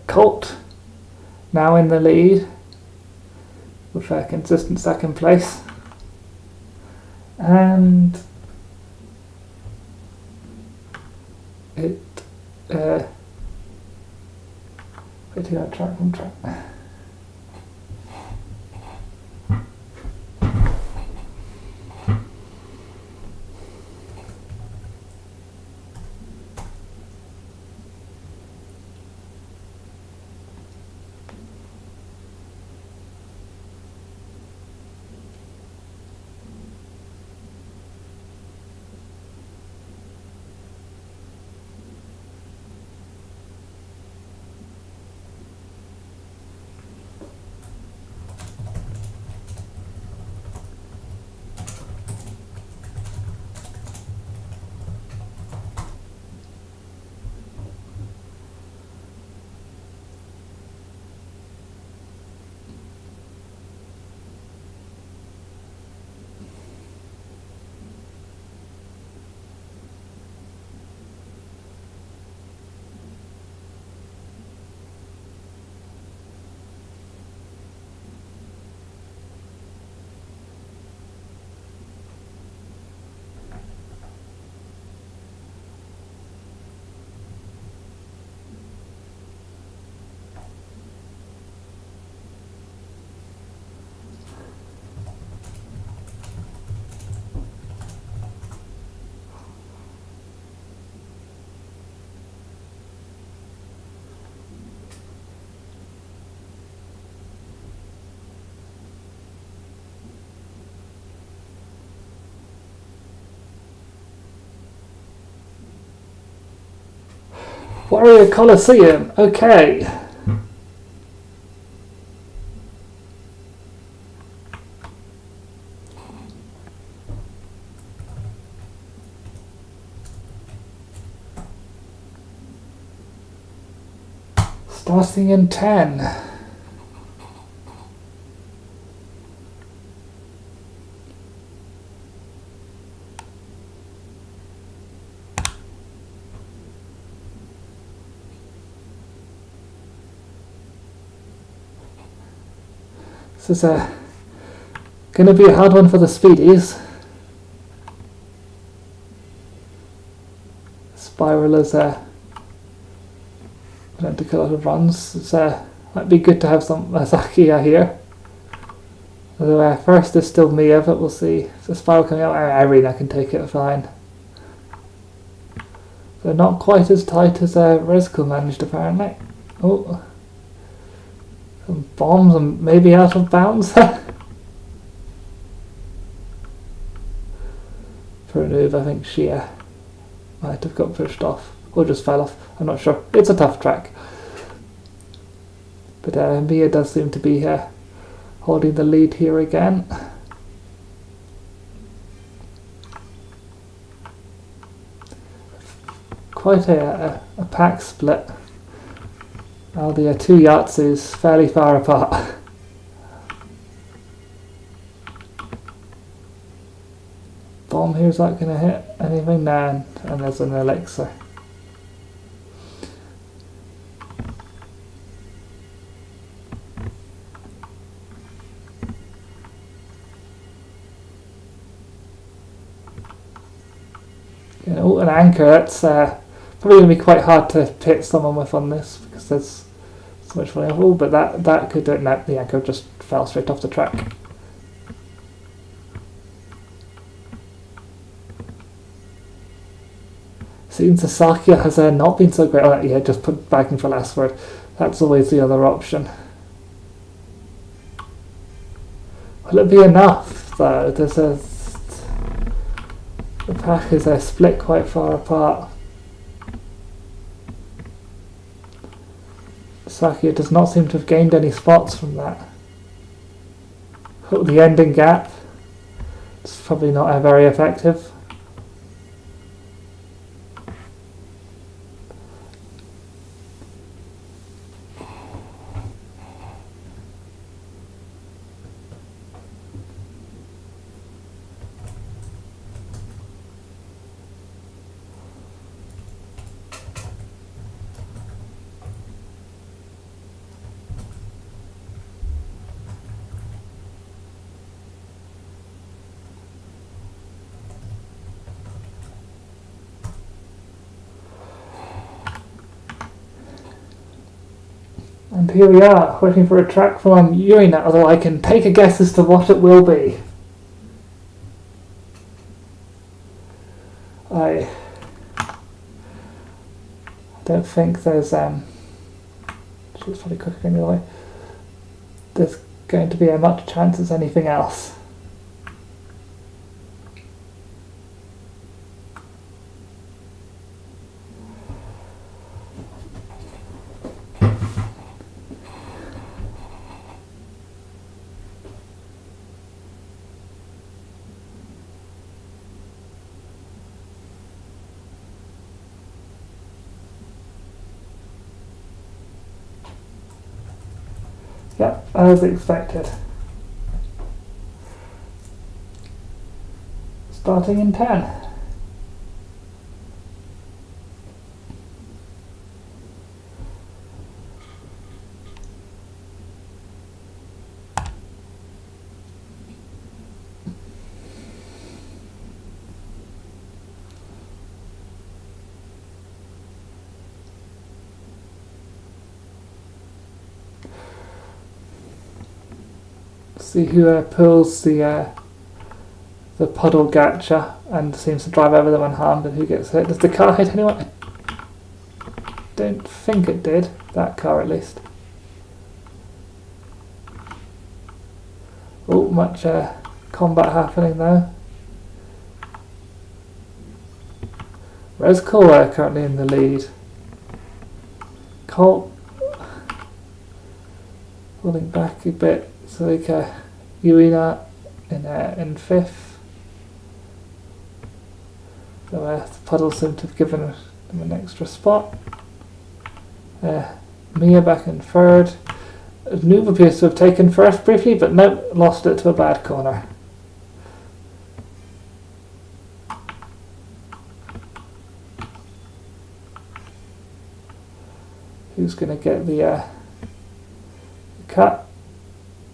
Colt now in the lead with a consistent second place, and it where did I track from track? Warrior Coliseum, okay. Starting in 10. This is going to be a hard one for the speedies. Spiral is don't take a lot of runs. It's might be good to have some Zakia here. Although first is still Mia, but we'll see. The Spiral coming out, Irene, I can take it fine. They're not quite as tight as Rezko managed apparently. Oh, some bombs and maybe out of bounds. For a move, I think she might have got pushed off. Or just fell off, I'm not sure. It's a tough track. But Mia does seem to be holding the lead here again. Quite a pack split. Now the two Yatsus fairly far apart. Bomb here's not going to hit anything? Nah, and there's an elixir. Oh, an anchor, that's probably going to be quite hard to hit someone with on this because there's so much flying. Oh, but that could do it. No, the anchor just fell straight off the track. Seems Sasakia has not been so great. Oh, yeah, just put back in for last word. That's always the other option. Will it be enough, though? The pack is split quite far apart. Sakia does not seem to have gained any spots from that. Oh, the ending gap. It's probably not very effective. And here we are, waiting for a track from Urina, although I can take a guess as to what it will be. I don't think there's she's probably quicker anyway. There's going to be as much chance as anything else. Yep, as expected. Starting in 10. See who pulls the puddle gacha and seems to drive over them unharmed, and who gets hit. Does the car hit anyone? I don't think it did. That car at least. Oh, much combat happening though. Rezko currently in the lead. Colt pulling back a bit, so like Urina in fifth. So the puddles seem to have given them an extra spot. Mia back in third. Noob appears to have taken first briefly, but no, lost it to a bad corner. Who's going to get the cut?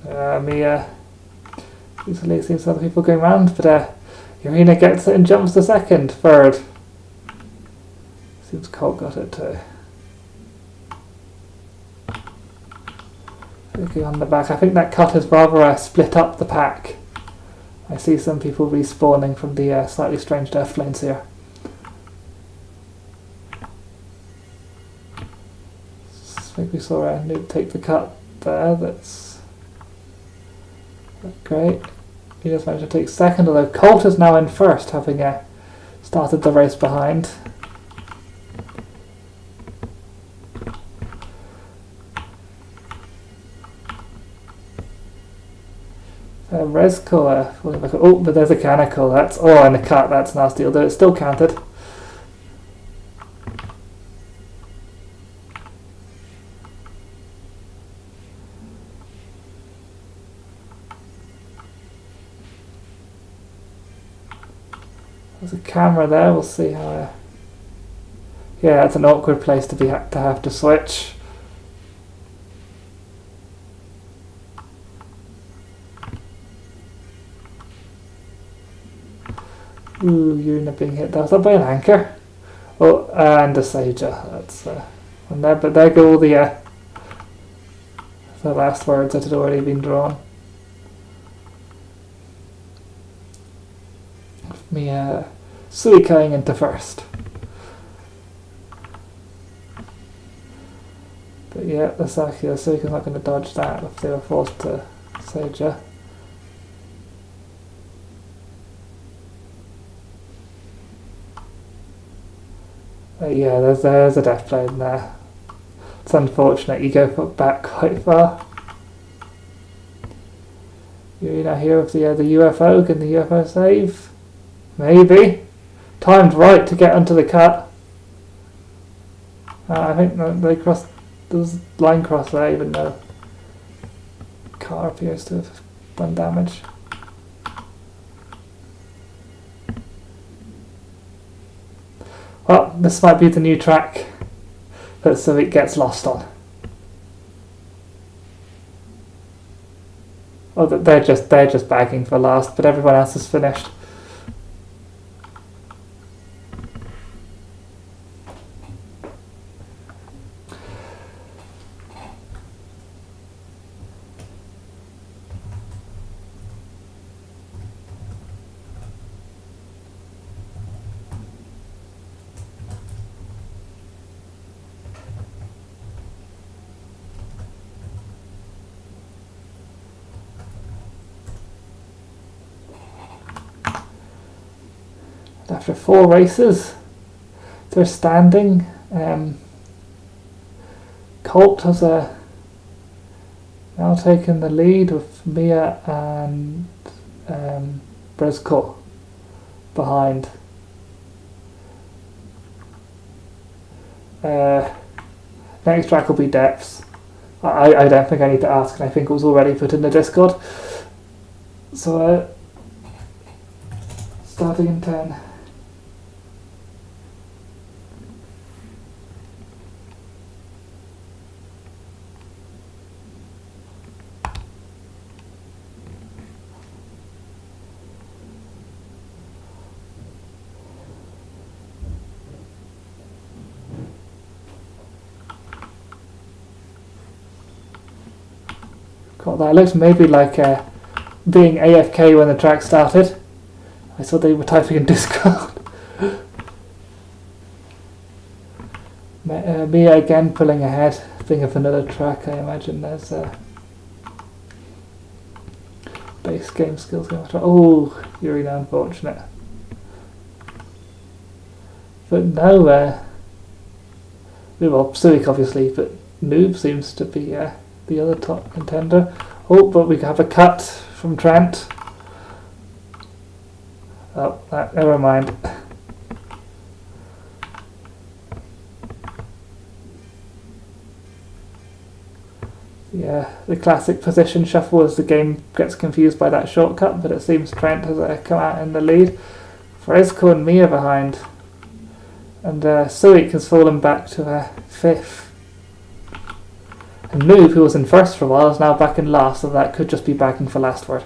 Mia easily sees other people going round, but Irina gets it and jumps to second. Third. Seems Colt got it too. Looking on the back, I think that cut has rather split up the pack. I see some people respawning from the slightly strange death lanes here. I think we saw Noob take the cut there. That's great. He just managed to take second, although Colt is now in first, having started the race behind. Resco, oh, but there's a canicle. That's and a cut. That's nasty, although it's still counted. There's a camera there. We'll see how. Yeah, it's an awkward place to have to switch. Ooh, Urina being hit. That was by an anchor. Oh, and a Sager. That's and there. But there go all the last words that had already been drawn. Me Suikoing into first. But yeah, that's actually Suiko's not going to dodge that if they were forced to Sager. Yeah, there's a death blade in there. It's unfortunate you go back quite far. You're now here with the UFO. Can the UFO save? Maybe. Timed right to get onto the cut. I think they crossed. There was line cross there, even though the car appears to have done damage. Well, this might be the new track that Civic gets lost on. Oh, they're just bagging for last, but everyone else is finished. After 4 races, they're standing. Colt has now taken the lead with Mia and Brezko behind. Next track will be depths. I don't think I need to ask, and I think it was already put in the Discord. So starting in 10. God, that looks maybe like being AFK when the track started. I saw they were typing in Discord. Mia again pulling ahead. Think of another track, I imagine there's base game skills going on. Oh, Urina, unfortunate. But no, Well, Suik obviously, but Noob seems to be the other top contender. Oh, but we have a cut from Trent. Oh, never mind. Yeah, the classic position shuffle as the game gets confused by that shortcut, but it seems Trent has come out in the lead. Fresco and Mia behind. And Suik has fallen back to 5th. And Noob, who was in first for a while, is now back in last, so that could just be backing for last word.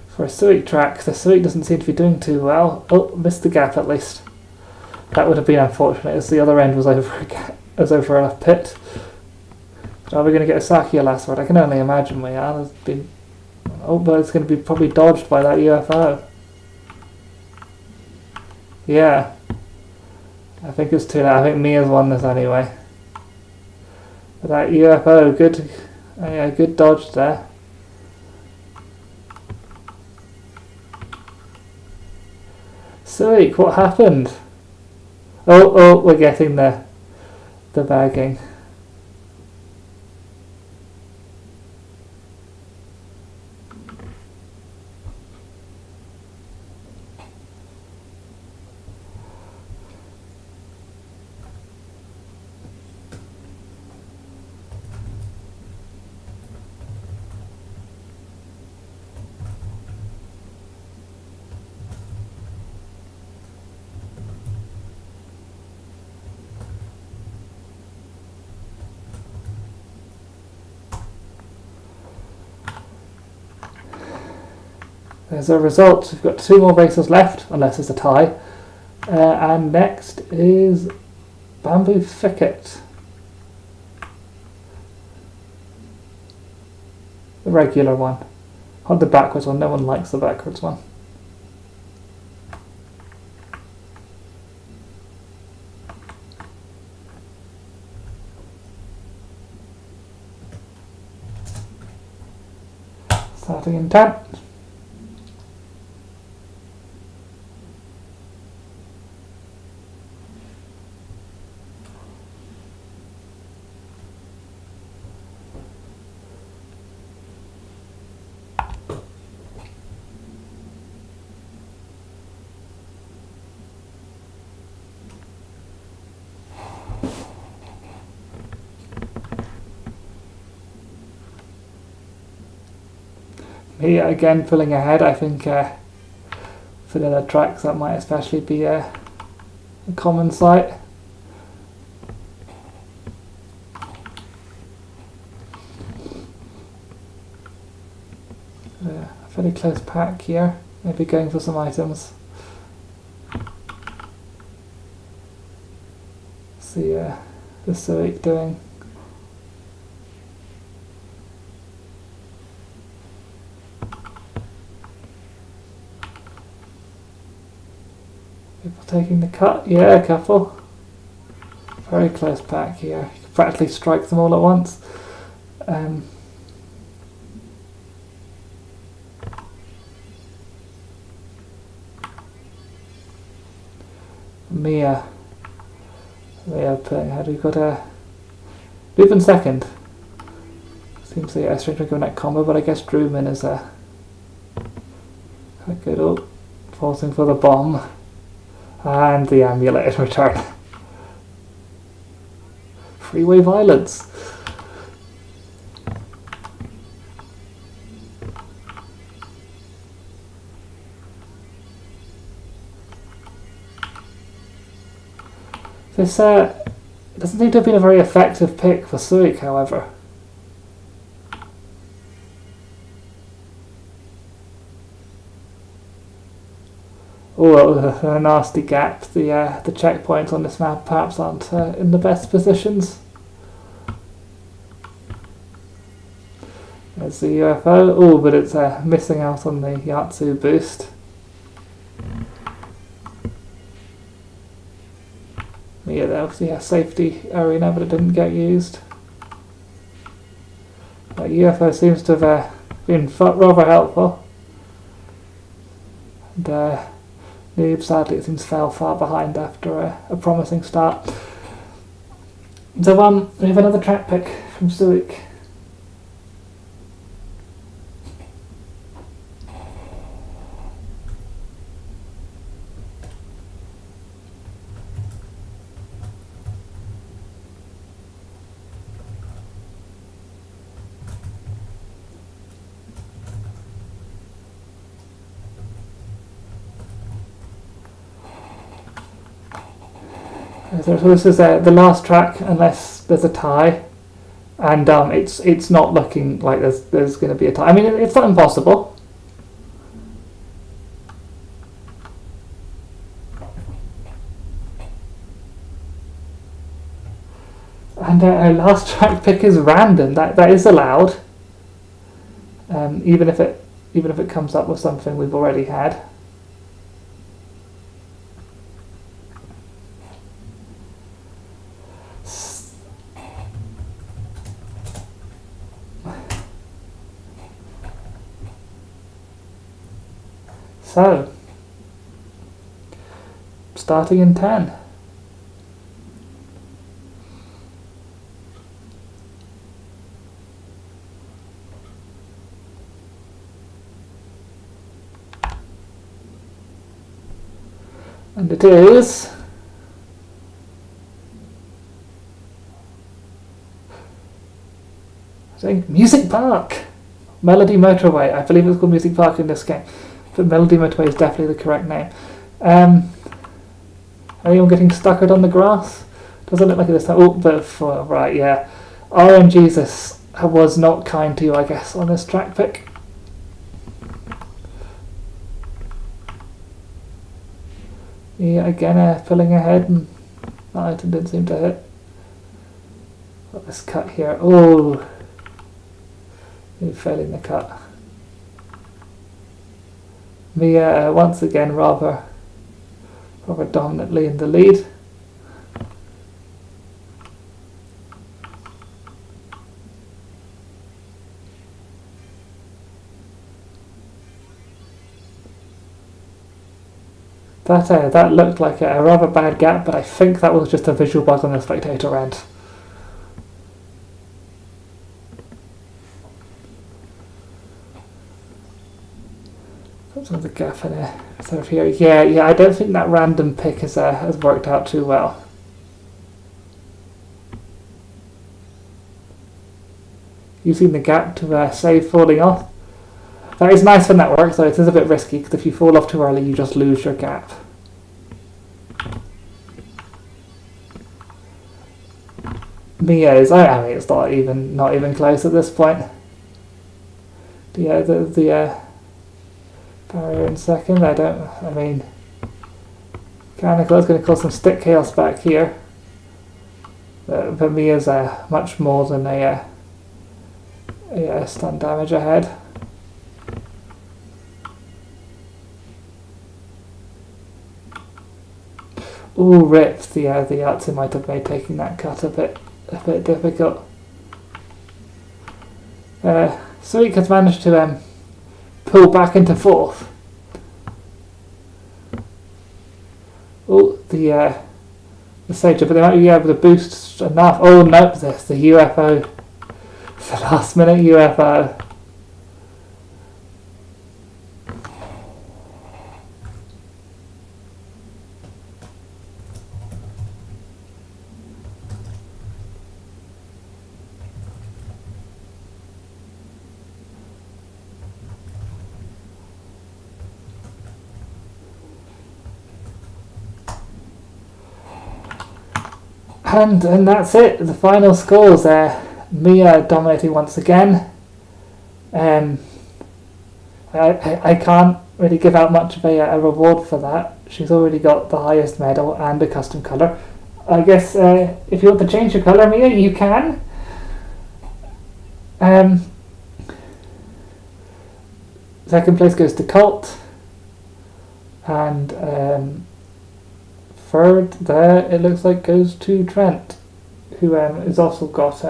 For a Suik track, the Suik doesn't seem to be doing too well. Oh, missed the gap at least. That would have been unfortunate as the other end was over a pit. But are we going to get a Sakia last word? I can only imagine we are. There's been... Oh, but it's going to be probably dodged by that UFO. Yeah. I think it's too late. I think Mia's won this anyway. But that UFO, good, yeah, good dodge there. Suik, what happened? Oh, we're getting the bagging. There's a result. We've got 2 more races left, unless it's a tie. And next is Bamboo Thicket. The regular one. Not the backwards one. No one likes the backwards one. Starting in 10. Mia again pulling ahead. I think for the other tracks that might especially be a common sight. A very close pack here. Maybe going for some items. See the Suik doing. People taking the cut, yeah, a couple. Very close pack here. You can practically strike them all at once. Mia putting ahead. We've got a Loop in second. Seems to get a strange going that combo, but I guess Drewman is a good up. Forcing for the bomb. And the amulet in return. Freeway violence. This doesn't seem to have been a very effective pick for Suik, however. Oh, a nasty gap. The checkpoints on this map perhaps aren't in the best positions. There's the UFO. Oh, but it's missing out on the Yatsu boost. Mia safety arena, but it didn't get used. But UFO seems to have been rather helpful. And Noob, sadly, it seems fell far behind after a promising start. So we have another track pick from Suik. So this is the last track, unless there's a tie, and it's not looking like there's going to be a tie. I mean, it's not impossible. And our last track pick is random. That is allowed, even if it comes up with something we've already had. So, starting in 10. And it is Music Park, Melody Motorway. I believe it's called Music Park in this game, but Melody Motorway is definitely the correct name. Anyone getting stuckered on the grass? Doesn't look like it this time. Oh, but right, yeah. Jesus was not kind to you, I guess, on this track pick. Yeah, again, pulling ahead, and that item didn't seem to hit. Got this cut here. Oh, you're failing the cut. Mia once again rather dominantly in the lead. That looked like a rather bad gap, but I think that was just a visual bug on the spectator end. Some of the gap in it. So here, yeah, I don't think that random pick has worked out too well. Using the gap to save falling off. That is nice when that works, though it is a bit risky, because if you fall off too early, you just lose your gap. Mia is, I mean, it's not even close at this point. The barrier in second, Mechanical is going to cause some stick chaos back here. But Mia's much more than a stun damage ahead. Ooh, rip! The Yahtzee might have made taking that cut a bit difficult. Suik has managed to pull back into fourth. Oh, the Sager, but they might be able to boost enough. Oh nope, there's the UFO. It's the last minute UFO. And that's it. The final scores there. Mia dominating once again. I can't really give out much of a reward for that. She's already got the highest medal and a custom colour. I guess if you want to change your colour, Mia, you can. Second place goes to Colt. And third there, it looks like, goes to Trent, who has also got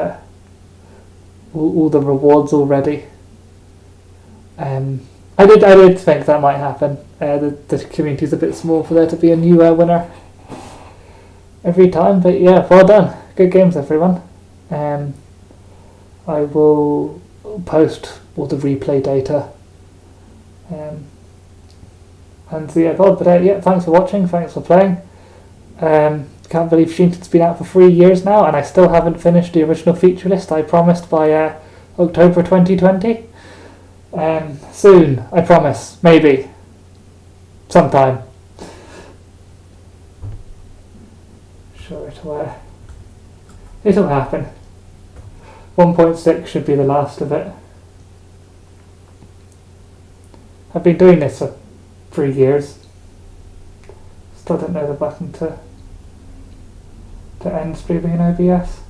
all the rewards already. I did think that might happen. The community's a bit small for there to be a new winner every time, but yeah, well done. Good games, everyone. I will post all the replay data. And so yeah, but yeah, thanks for watching, thanks for playing. Can't believe Shinten's been out for 3 years now, and I still haven't finished the original feature list I promised by October 2020. Soon, I promise. Maybe. Sometime. Sure it'll happen. 1.6 should be the last of it. I've been doing this for 3 years. Still don't know the button to end streaming in OBS.